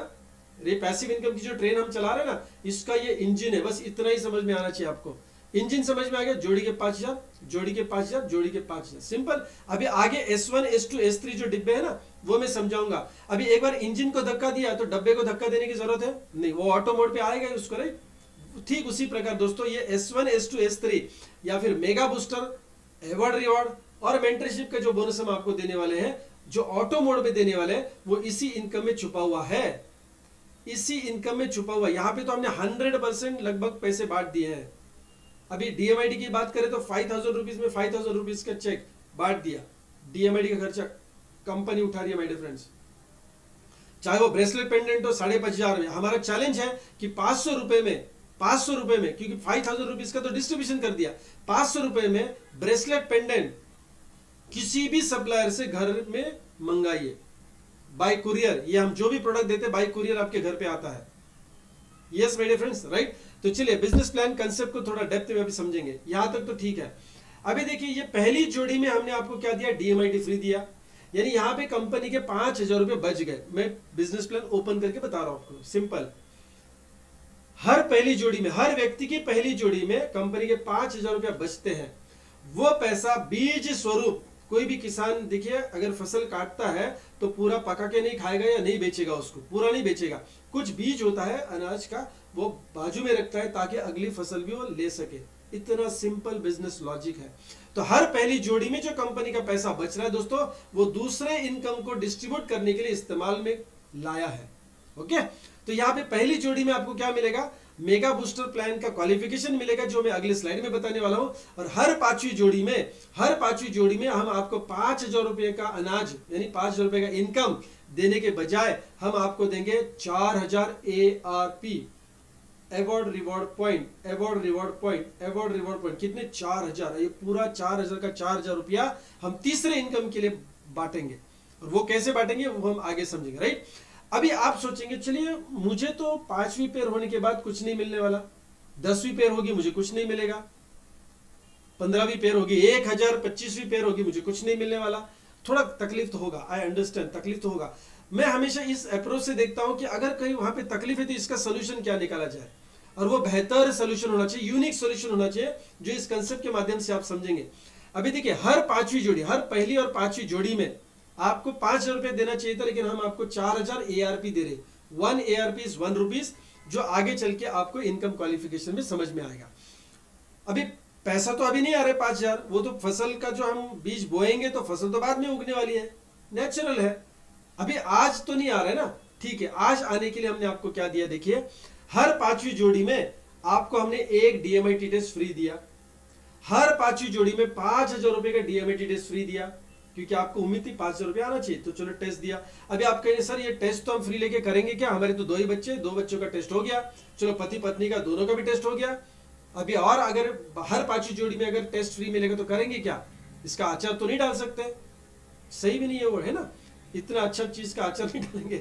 ये पैसिव इनकम की जो ट्रेन हम चला रहे हैं ना, इसका ये इंजन है। बस इतना ही समझ में आना चाहिए आपको। इंजन समझ में आ गया, जोड़ी के 5,000, जोड़ी के 5,000, जोड़ी के 5,000, सिंपल। अभी आगे S1, S2, S3 जो डिब्बे है ना, वो मैं समझाऊंगा। अभी एक बार इंजन को धक्का दिया तो डब्बे को धक्का देने की जरूरत है नहीं, वो ऑटो मोड पे आएगा उसको, राइट? ठीक उसी प्रकार दोस्तों, ये S1, S2, S3 या फिर मेगा बूस्टर, अवार्ड रिवॉर्ड और मेंटरशिप का जो बोनस हम आपको देने वाले हैं, जो ऑटो मोड पे देने वाले हैं, वो इसी इनकम में छुपा हुआ है, इसी इनकम में छुपा हुआ। यहाँ पे तो हमने 100% लगभग पैसे बांट दिए हैं। अभी DMIT की बात करें तो 5,000 रुपीज में 5,000 रुपीज का चेक बांट दिया। DMIT का खर्चा कंपनी उठा रही है माय डियर फ्रेंड्स। चाहे वो ब्रेसलेट पेंडेंट हो 5,500 में, हमारा चैलेंज है कि 500 रुपए में, 500 रुपए में, क्योंकि 5,000 रुपीज का तो डिस्ट्रीब्यूशन कर दिया, 500 रुपए में ब्रेसलेट पेंडेंट किसी भी सप्लायर से घर में मंगाइए बाय कुरियर। ये हम जो भी प्रोडक्ट देते हैं बाय कुरियर आपके घर पे आता है। Yes my dear friends, right. तो चलिए बिजनेस प्लान कंसेप्ट को थोड़ा डेप्थ में अभी समझेंगे। यहां तक तो ठीक है। अभी देखिए ये पहली जोड़ी में हमने आपको क्या दिया, डीएमआईटी फ्री दिया, यानी यहां पे कंपनी के 5,000 रुपए बच गए। मैं बिजनेस प्लान ओपन करके बता रहा हूं आपको, सिंपल। हर पहली जोड़ी में, हर व्यक्ति की पहली जोड़ी में कंपनी के 5,000 रुपया बचते हैं। वो पैसा बीज स्वरूप कोई भी किसान देखिए अगर फसल काटता है तो पूरा पका के नहीं खाएगा या नहीं बेचेगा, उसको पूरा नहीं बेचेगा। कुछ बीज होता है अनाज का, वो बाजू में रखता है ताकि अगली फसल भी वो ले सके। इतना सिंपल बिजनेस लॉजिक है। तो हर पहली जोड़ी में जो कंपनी का पैसा बच रहा है दोस्तों, वो दूसरे इनकम को डिस्ट्रीब्यूट करने के लिए इस्तेमाल में लाया है। ओके, तो यहां पे पहली जोड़ी में आपको क्या मिलेगा, मेगा बूस्टर प्लान का क्वालिफिकेशन मिलेगा, जो मैं अगले स्लाइड में बताने वाला हूं। और हर पांचवी जोड़ी में हम आपको 5,000 रुपए का अनाज यानी 5,000 रुपए का इनकम देने के बजाय हम आपको देंगे 4,000 ARP, award reward point, award reward point, award reward point. कितने, 4,000। ये पूरा 4,000 का 4,000 रुपया हम तीसरे इनकम के लिए बांटेंगे। और वो कैसे बांटेंगे वो हम आगे समझेंगे, राइट। अभी आप सोचेंगे चलिए मुझे तो 5वीं पेयर होने के बाद कुछ नहीं मिलने वाला, 10वीं पेयर होगी मुझे कुछ नहीं मिलेगा, 15वीं पेयर होगी 1,000, 25वीं पेयर होगी मुझे कुछ नहीं मिलने वाला। थोड़ा तकलीफ तो होगा, आई अंडरस्टैंड, तकलीफ तो होगा। मैं हमेशा इस अप्रोच से देखता हूं कि अगर कहीं वहां पे तकलीफ है तो इसका सोल्यूशन क्या निकाला जाए, और वो बेहतर सोल्यूशन होना चाहिए, यूनिक सोल्यूशन होना चाहिए, जो इस कंसेप्ट के माध्यम से आप समझेंगे। अभी देखिए हर पांचवी जोड़ी, हर पहली और पांचवी जोड़ी में आपको 5,000 रुपए देना चाहिए था, लेकिन हम आपको 4,000 ARP दे रहे। 1 ARP इज 1 रुपीज, जो आगे चल के आपको इनकम क्वालिफिकेशन में समझ में आएगा। अभी पैसा तो अभी नहीं आ रहा है 5,000, वो तो फसल का जो हम बीज बोएंगे तो फसल तो बाद में उगने वाली है, नेचुरल है। अभी आज तो नहीं आ रहा है ना, ठीक है। आज आने के लिए हमने आपको क्या दिया, देखिए हर पांचवी जोड़ी में आपको हमने एक DMIT टेस्ट फ्री दिया। हर पांचवी जोड़ी में 5,000 रुपए का DMIT टेस्ट फ्री दिया, क्योंकि आपको उम्मीद थी 5,000 रुपए आना चाहिए, तो चलो टेस्ट दिया। अभी आप कहेंगे सर ये टेस्ट तो हम फ्री लेके करेंगे क्या, हमारे तो 2 ही बच्चे, 2 बच्चों का टेस्ट हो गया, चलो पति पत्नी का दोनों का भी टेस्ट हो गया। अभी और अगर हर पांचवी जोड़ी में अगर टेस्ट फ्री मिलेगा तो करेंगे क्या, इसका अचार तो नहीं डाल सकते, सही भी नहीं है वो, है ना। इतना अच्छा चीज का अचार नहीं डालेंगे।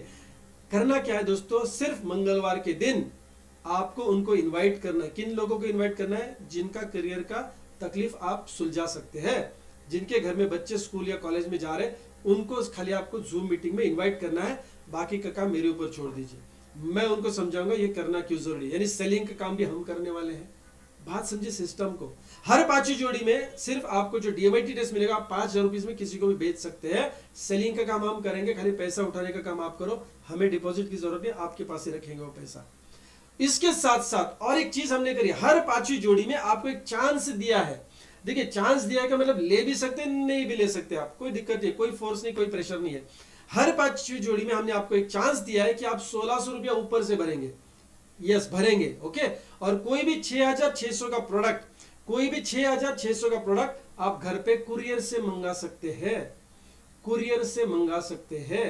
करना क्या है दोस्तों, सिर्फ मंगलवार के दिन आपको उनको इन्वाइट करना है। किन लोगों को इन्वाइट करना है, जिनका करियर का तकलीफ आप सुलझा सकते हैं, जिनके घर में बच्चे स्कूल या कॉलेज में जा रहे हैं, उनको खाली आपको जूम मीटिंग में इनवाइट करना है, बाकी का काम मेरे ऊपर छोड़ दीजिए। मैं उनको समझाऊंगा ये करना क्यों जरूरी है, यानी सेलिंग का काम भी हम करने वाले हैं। बात समझे सिस्टम को। हर पांचवी जोड़ी में सिर्फ आपको जो DMIT टेस्ट मिलेगा, आप 5,000 रुपीज में किसी को भी बेच सकते हैं। सेलिंग का काम हम करेंगे, खाली पैसा उठाने का काम आप करो, हमें डिपॉजिट की जरूरत नहीं, आपके पास ही रखेंगे वो पैसा। इसके साथ साथ और एक चीज हमने करी, हर पांचवी जोड़ी में आपको एक चांस दिया है। देखिए चांस दिया है का मतलब ले भी सकते हैं, नहीं भी ले सकते आप, कोई दिक्कत नहीं, कोई फोर्स नहीं, कोई प्रेशर नहीं है। हर पांचवी जोड़ी में हमने आपको एक चांस दिया है कि आप 1,600 रुपया ऊपर से भरेंगे, यस भरेंगे, ओके। और कोई भी 6,600 का प्रोडक्ट, कोई भी 6,600 का प्रोडक्ट आप घर पे कुरियर से मंगा सकते हैं, कुरियर से मंगा सकते हैं।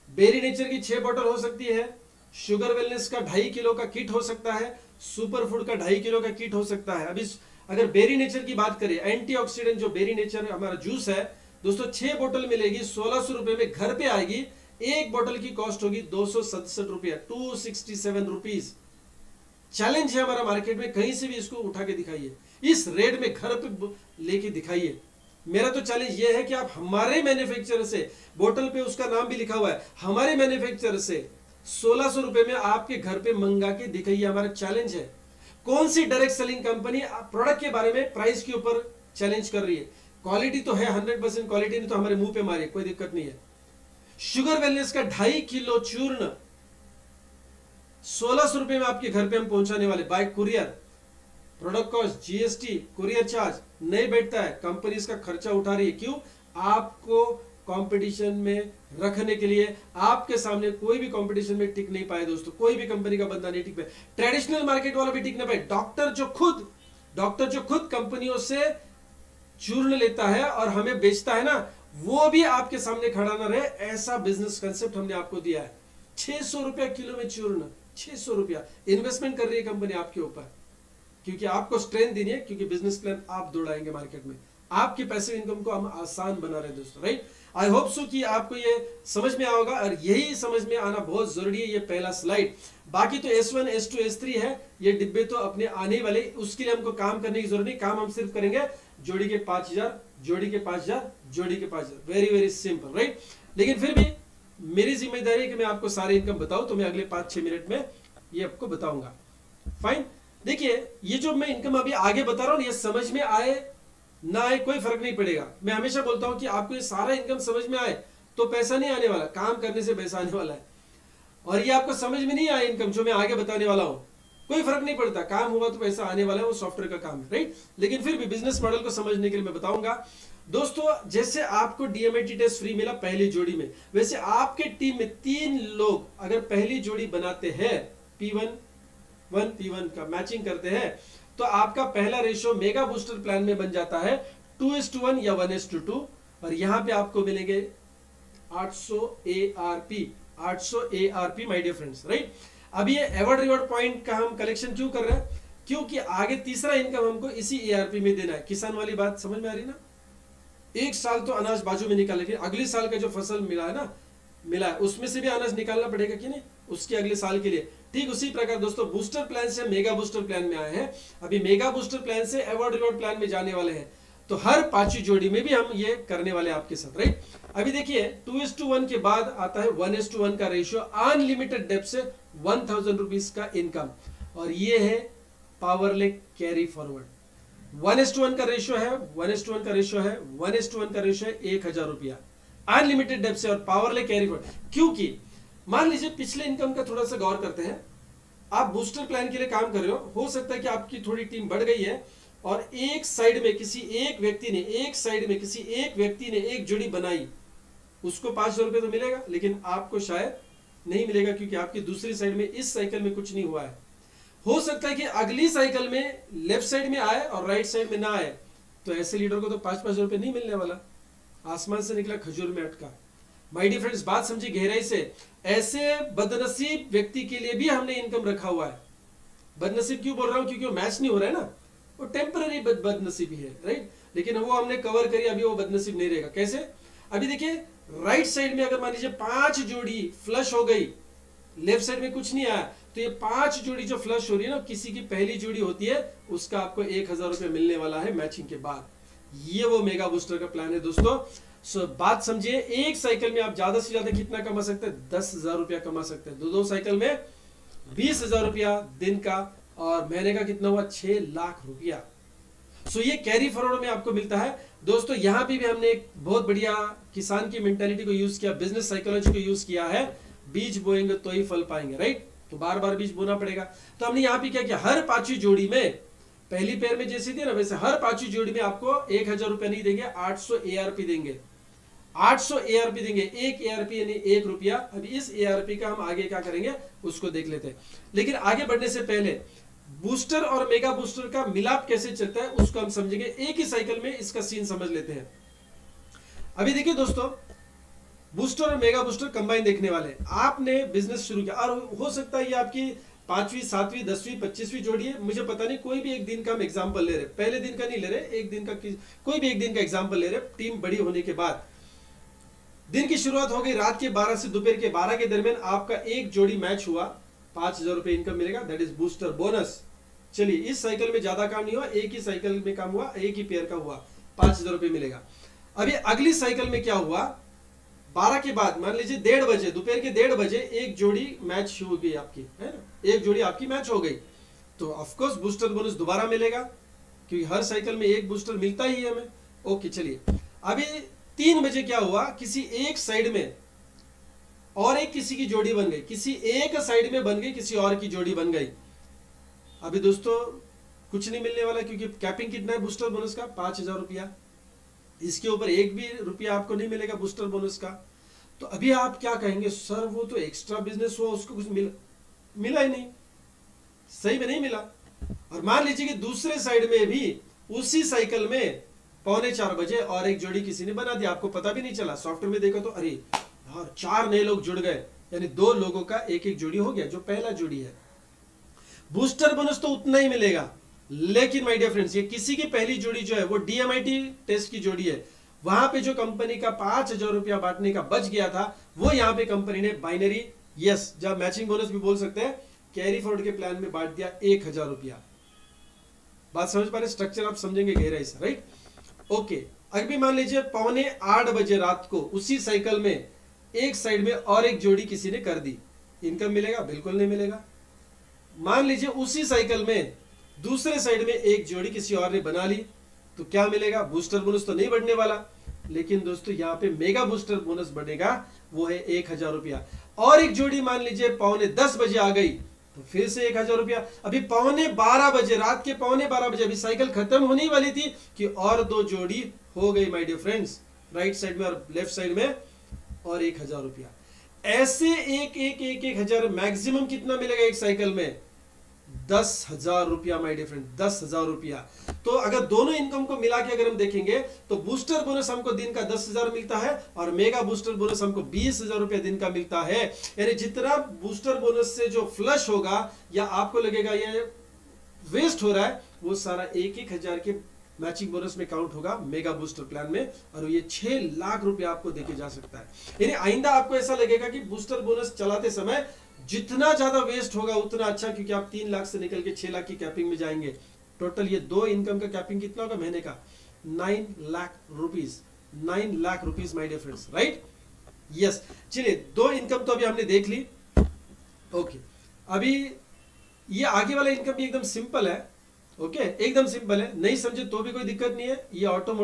बेरी नेचर की 6 बोतल हो सकती है, शुगर वेलनेस का 2.5 किलो का किट हो सकता है, सुपर फूड का 2.5 किलो का किट हो सकता है। अभी अगर बेरी नेचर की बात करें, एंटीऑक्सीडेंट जो बेरी नेचर हमारा जूस है दोस्तों, 6 बोतल मिलेगी 1,600 रुपए में, घर पे आएगी। एक बोतल की कॉस्ट होगी 267 रुपया, 267 रुपीज। चैलेंज है हमारा मार्केट में, कहीं से भी इसको उठा के दिखाइए, इस रेट में घर पे लेके दिखाइए। मेरा तो चैलेंज ये है कि आप हमारे मैन्युफैक्चरर से, बोतल पे उसका नाम भी लिखा हुआ है, हमारे मैन्युफैक्चरर से 1,600 रुपए में आपके घर पे मंगा के दिखाइए, हमारा चैलेंज है। कौन सी डायरेक्ट सेलिंग कंपनी प्रोडक्ट के बारे में प्राइस के ऊपर चैलेंज कर रही है? क्वालिटी तो है, 100% क्वालिटी, नहीं तो हमारे मुंह पे मारे, कोई दिक्कत नहीं है। शुगर वेलनेस का 2.5 किलो चूर्ण 1,600 रुपए में आपके घर पे हम पहुंचाने वाले bye courier. Product cost, GST, courier charge नहीं बैठता है, कंपनी इसका खर्चा उठा रही है। क्यों? आपको कंपटीशन में रखने के लिए। आपके सामने कोई भी कंपटीशन में टिक नहीं पाए दोस्तों, कोई भी कंपनी का बंदा नहीं टिक पाए, ट्रेडिशनल मार्केट वाला भी टिक नहीं पाए। डॉक्टर जो खुद कंपनियों से चूर्ण लेता है और हमें बेचता है ना, वो भी आपके सामने खड़ा ना रहे, ऐसा बिजनेस कंसेप्ट हमने आपको दिया है। 600 रुपया किलो में चूर्ण, 600 रुपया इन्वेस्टमेंट कर रही है कंपनी आपके ऊपर, क्योंकि आपको स्ट्रेंथ देनी है, क्योंकि बिजनेस प्लान आप दौड़ाएंगे मार्केट में, आपके पैसिव इनकम को हम आसान बना रहे हैं दोस्तों, राइट। आई होप सो कि आपको ये समझ में आओगा, और यही समझ में आना बहुत जरूरी है, ये पहला स्लाइड। बाकी तो S1 S2 S3 है, ये डिब्बे तो अपने आने वाले, उसके लिए हमको काम करने की जरूरत नहीं। काम हम सिर्फ करेंगे जोड़ी के 5000, जोड़ी के 5000, जोड़ी के 5000, वेरी वेरी सिंपल, राइट। लेकिन फिर भी मेरी जिम्मेदारी है कि मैं आपको सारे इनकम बताऊं, तो मैं अगले 5-6 मिनट में ये आपको बताऊंगा। फाइन। देखिए, ये जो मैं इनकम अभी आगे बता रहा हूं, ये समझ में आए ना आए कोई फर्क नहीं पड़ेगा। मैं हमेशा बोलता हूं कि आपको ये सारा इनकम समझ में आए तो पैसा नहीं आने वाला, काम करने से पैसा आने वाला है। और ये आपको समझ में नहीं आए इनकम जो मैं आगे बताने वाला हूं, कोई फर्क नहीं पड़ता, काम हुआ तो पैसा आने वाला है, वो सॉफ्टवेयर का काम है, राइट। लेकिन फिर भी बिजनेस मॉडल को समझने के लिए मैं बताऊंगा दोस्तों। जैसे आपको डीएमएटी टेस्ट फ्री मिला पहली जोड़ी में, वैसे आपके टीम में 3 लोग अगर पहली जोड़ी बनाते हैं, P1 का मैचिंग करते हैं, तो आपका पहला रेशियो मेगा बूस्टर प्लान में बन जाता है 2:1 या 1:2। और यहां पे आपको मिलेंगे 800 ARP my dear friends, right. अब ये एवॉर्ड रिवॉर्ड पॉइंट का हम कलेक्शन क्यों कर रहे हैं? क्योंकि आगे तीसरा इनकम हमको इसी ARP में देना है। किसान वाली बात समझ में आ रही ना? एक साल तो अनाज बाजू में निकाल, लेकिन अगले साल का जो फसल मिला है ना, मिला है, उसमें से भी अनाज निकालना पड़ेगा कि नहीं, उसके अगले साल के लिए। ठीक उसी प्रकार दोस्तों, बूस्टर प्लान से मेगा बूस्टर प्लान में आए हैं, अभी मेगा बूस्टर प्लान से एवॉर्ड रिवॉर्ड प्लान में जाने वाले हैं। तो हर 5वीं जोड़ी में भी हम ये करने वाले हैं आपके साथ, राइट। अभी देखिए 2:1 के बाद आता है 1:1 का रेशियो, अनलिमिटेड डेप्थ से 1000 रुपीज का इनकम, और ये है पावरले कैरी फॉरवर्ड। 1:1 का रेशियो है, 1:1 का रेशियो है, 1:1 का रेशियो है 1000 रुपया अनलिमिटेड डेप्थ से और पावरले कैरी फॉरवर्ड। क्योंकि मान लीजिए पिछले इनकम का थोड़ा सा गौर करते हैं, आप बूस्टर प्लान के लिए काम कर रहे हो सकता है कि आपकी थोड़ी टीम बढ़ गई है, और एक साइड में किसी एक व्यक्ति ने एक जोड़ी बनाई, उसको 5000 रुपए तो मिलेगा, लेकिन आपको शायद नहीं मिलेगा, क्योंकि आपकी दूसरी साइड में इस साइकिल में कुछ नहीं हुआ है। हो सकता है कि अगली साइकिल में लेफ्ट साइड में आए और राइट साइड में ना आए, तो ऐसे लीडर को तो 5-5 रुपए नहीं मिलने वाला, आसमान से निकला खजूर में अटका। माय डियर फ्रेंड्स, बात समझिए गहराई से। ऐसे बदनसीब व्यक्ति के लिए भी हमने इनकम रखा हुआ है। बदनसीब क्यों बोल रहा हूं? क्योंकि वो मैच नहीं हो रहा है ना, वो टेम्पररी बदनसीबी है, राइट। लेकिन वो हमने कवर करी, अभी वो बदनसीब नहीं रहेगा। कैसे? अभी देखिए राइट साइड में अगर मान लीजिए 5 जोड़ी फ्लश हो गई, लेफ्ट साइड में कुछ नहीं आया, तो ये 5 जोड़ी जो फ्लश हो रही है ना, किसी की पहली जोड़ी होती है, उसका आपको 1000 रुपए मिलने वाला है मैचिंग के बाद। ये वो मेगा बूस्टर का प्लान है दोस्तों। सो बात समझिए, एक साइकिल में आप ज्यादा से ज्यादा कितना कमा सकते हैं? 10,000 रुपया कमा सकते हैं। दो साइकिल में 20,000 रुपया दिन का, और महीने का कितना हुआ? 6 लाख रुपया। सो ये कैरी फॉरवर्ड में आपको मिलता है दोस्तों। यहां पे भी हमने एक बहुत बढ़िया किसान की मेंटालिटी को यूज किया, बिजनेस साइकोलॉजी को यूज किया है। बीज बोएंगे तो ही फल पाएंगे, राइट। तो बार बार बीज बोना पड़ेगा। तो हमने यहाँ पे क्या किया, हर 5वीं जोड़ी में, पहली पेयर में जैसी थी ना, वैसे हर 5वीं जोड़ी में आपको 1000 रुपया नहीं देंगे, 800 ARP देंगे। 800 ARP देंगे, एक ARP यानी 1 रुपया। अभी इस ARP का हम आगे क्या करेंगे उसको देख लेते हैं। लेकिन आगे बढ़ने से पहले बूस्टर और मेगा बूस्टर का मिलाप कैसे चलता है उसको हम समझेंगे। एक ही साइकिल में इसका सीन समझ लेते हैं। अभी देखिए दोस्तों, बूस्टर और मेगा बूस्टर कंबाइन देखने वाले। आपने बिजनेस शुरू किया, और हो सकता है ये आपकी 5वीं 7वीं 10वीं 25वीं जोड़ी है, मुझे पता नहीं। कोई भी एक दिन का हम एग्जाम्पल ले रहे, पहले दिन का नहीं ले रहे, एक दिन का, कोई भी एक दिन का एग्जाम्पल ले रहे। टीम बड़ी होने के बाद दिन की शुरुआत हो गई रात के 12 से दोपहर के 12 के दरमियान, आपका एक जोड़ी मैच हुआ, 5000 रुपए इनकम मिलेगा, दैट इज बूस्टर बोनस। चलिए, इस साइकिल में ज्यादा काम नहीं हुआ, एक ही साइकिल में काम हुआ, एक ही पेयर का हुआ, 5000 रुपए मिलेगा। अभी अगली साइकिल में क्या हुआ, 12 के बाद मान लीजिए 1:30 बजे, दोपहर के 1:30 बजे एक जोड़ी मैच हो गई आपकी, है ना, एक जोड़ी आपकी मैच हो गई, तो ऑफकोर्स बूस्टर बोनस दोबारा मिलेगा, क्योंकि हर साइकिल में एक बूस्टर मिलता ही है हमें। ओके, चलिए। अभी 3 बजे क्या हुआ, किसी एक साइड में और एक किसी की जोड़ी बन गई, किसी एक साइड में बन गई, किसी और की जोड़ी बन गई। अभी दोस्तों कुछ नहीं मिलने वाला, क्योंकि कैपिंग कितना है बूस्टर बोनस का? 5000 रुपया। इसके ऊपर एक भी रुपया आपको नहीं मिलेगा बूस्टर बोनस का। तो अभी आप क्या कहेंगे, सर वो तो एक्स्ट्रा बिजनेस हुआ, उसको कुछ मिला ही नहीं, सही में नहीं मिला। और मान लीजिए कि दूसरे साइड में भी उसी साइकिल में 3:45 बजे और एक जोड़ी किसी ने बना दिया, आपको पता भी नहीं चला। सॉफ्टवेयर में देखो तो अरे यार 4 नए लोग जुड़ गए, यानी 2 लोगों का एक एक जोड़ी हो गया, जो पहला जोड़ी है। बूस्टर बोनस तो उतना ही मिलेगा, लेकिन माय डियर फ्रेंड्स, ये किसी की पहली जोड़ी जो है वो डीएमआईटी टेस्ट की जोड़ी है, वहां पे जो कंपनी का 5,000 रुपया बांटने का बच गया था, वो यहां पे कंपनी ने बाइनरी, यस, जब मैचिंग बोनस भी बोल सकते हैं, कैरी फॉरवर्ड के प्लान में बांट दिया 1,000 रुपया। बात समझ पा रहे, स्ट्रक्चर आप समझेंगे गहराई से, राइट? ओके, अभी मान लीजिए 7:45 रात को उसी साइकिल में एक साइड में और एक जोड़ी किसी ने कर दी, इनकम मिलेगा? बिल्कुल नहीं मिलेगा। मान लीजिए उसी साइकिल में दूसरे साइड में एक जोड़ी किसी और ने बना ली, तो क्या मिलेगा? बूस्टर बोनस तो नहीं बढ़ने वाला, लेकिन दोस्तों यहाँ पे मेगा बूस्टर बोनस बढ़ेगा, वो है 1,000 रुपया। और एक जोड़ी मान लीजिए 9:45 बजे आ गई, तो फिर से 1,000 रुपया। अभी 12:15 बजे, रात के 12:15 बजे, अभी साइकिल खत्म होने वाली थी कि और दो जोड़ी हो गई my dear friends, right side में और लेफ्ट साइड में, और 1,000 रुपया। ऐसे एक हजार, मैक्सिमम कितना मिलेगा एक साइकिल में? 10,000 रुपया माय डियर फ्रेंड, 10,000 रुपया। तो अगर दोनों इनकम को मिला के अगर हम देखेंगे तो बूस्टर बोनस हमको दिन का 10,000 मिलता है और मेगा बूस्टर बोनस हमको 20,000 रुपया दिन का मिलता है। यानी जितना बूस्टर बोनस से जो फ्लश होगा या आपको लगेगा ये वेस्ट हो रहा है, वो सारा 1,000 के मैचिंग बोनस में काउंट होगा मेगा बूस्टर प्लान में, और ये 6 लाख रुपया आपको देके जा सकता है। यानी आइंदा आपको ऐसा लगेगा कि बूस्टर बोनस चलाते समय जितना ज्यादा वेस्ट होगा उतना अच्छा, क्योंकि आप 3 लाख से निकल के 6 लाख की कैपिंग में जाएंगे। टोटल ये दो इनकम का कैपिंग कितना होगा महीने का? 9 lakh rupees, 9 lakh rupees my dear friends, right? Yes. चलिए, दो इनकम तो अभी हमने देख ली। ओके, अभी ये आगे वाला इनकम भी एकदम सिंपल है। ओके, एकदम सिंपल है, नहीं समझे तो भी कोई दिक्कत नहीं है, ये ऑटोमोटिव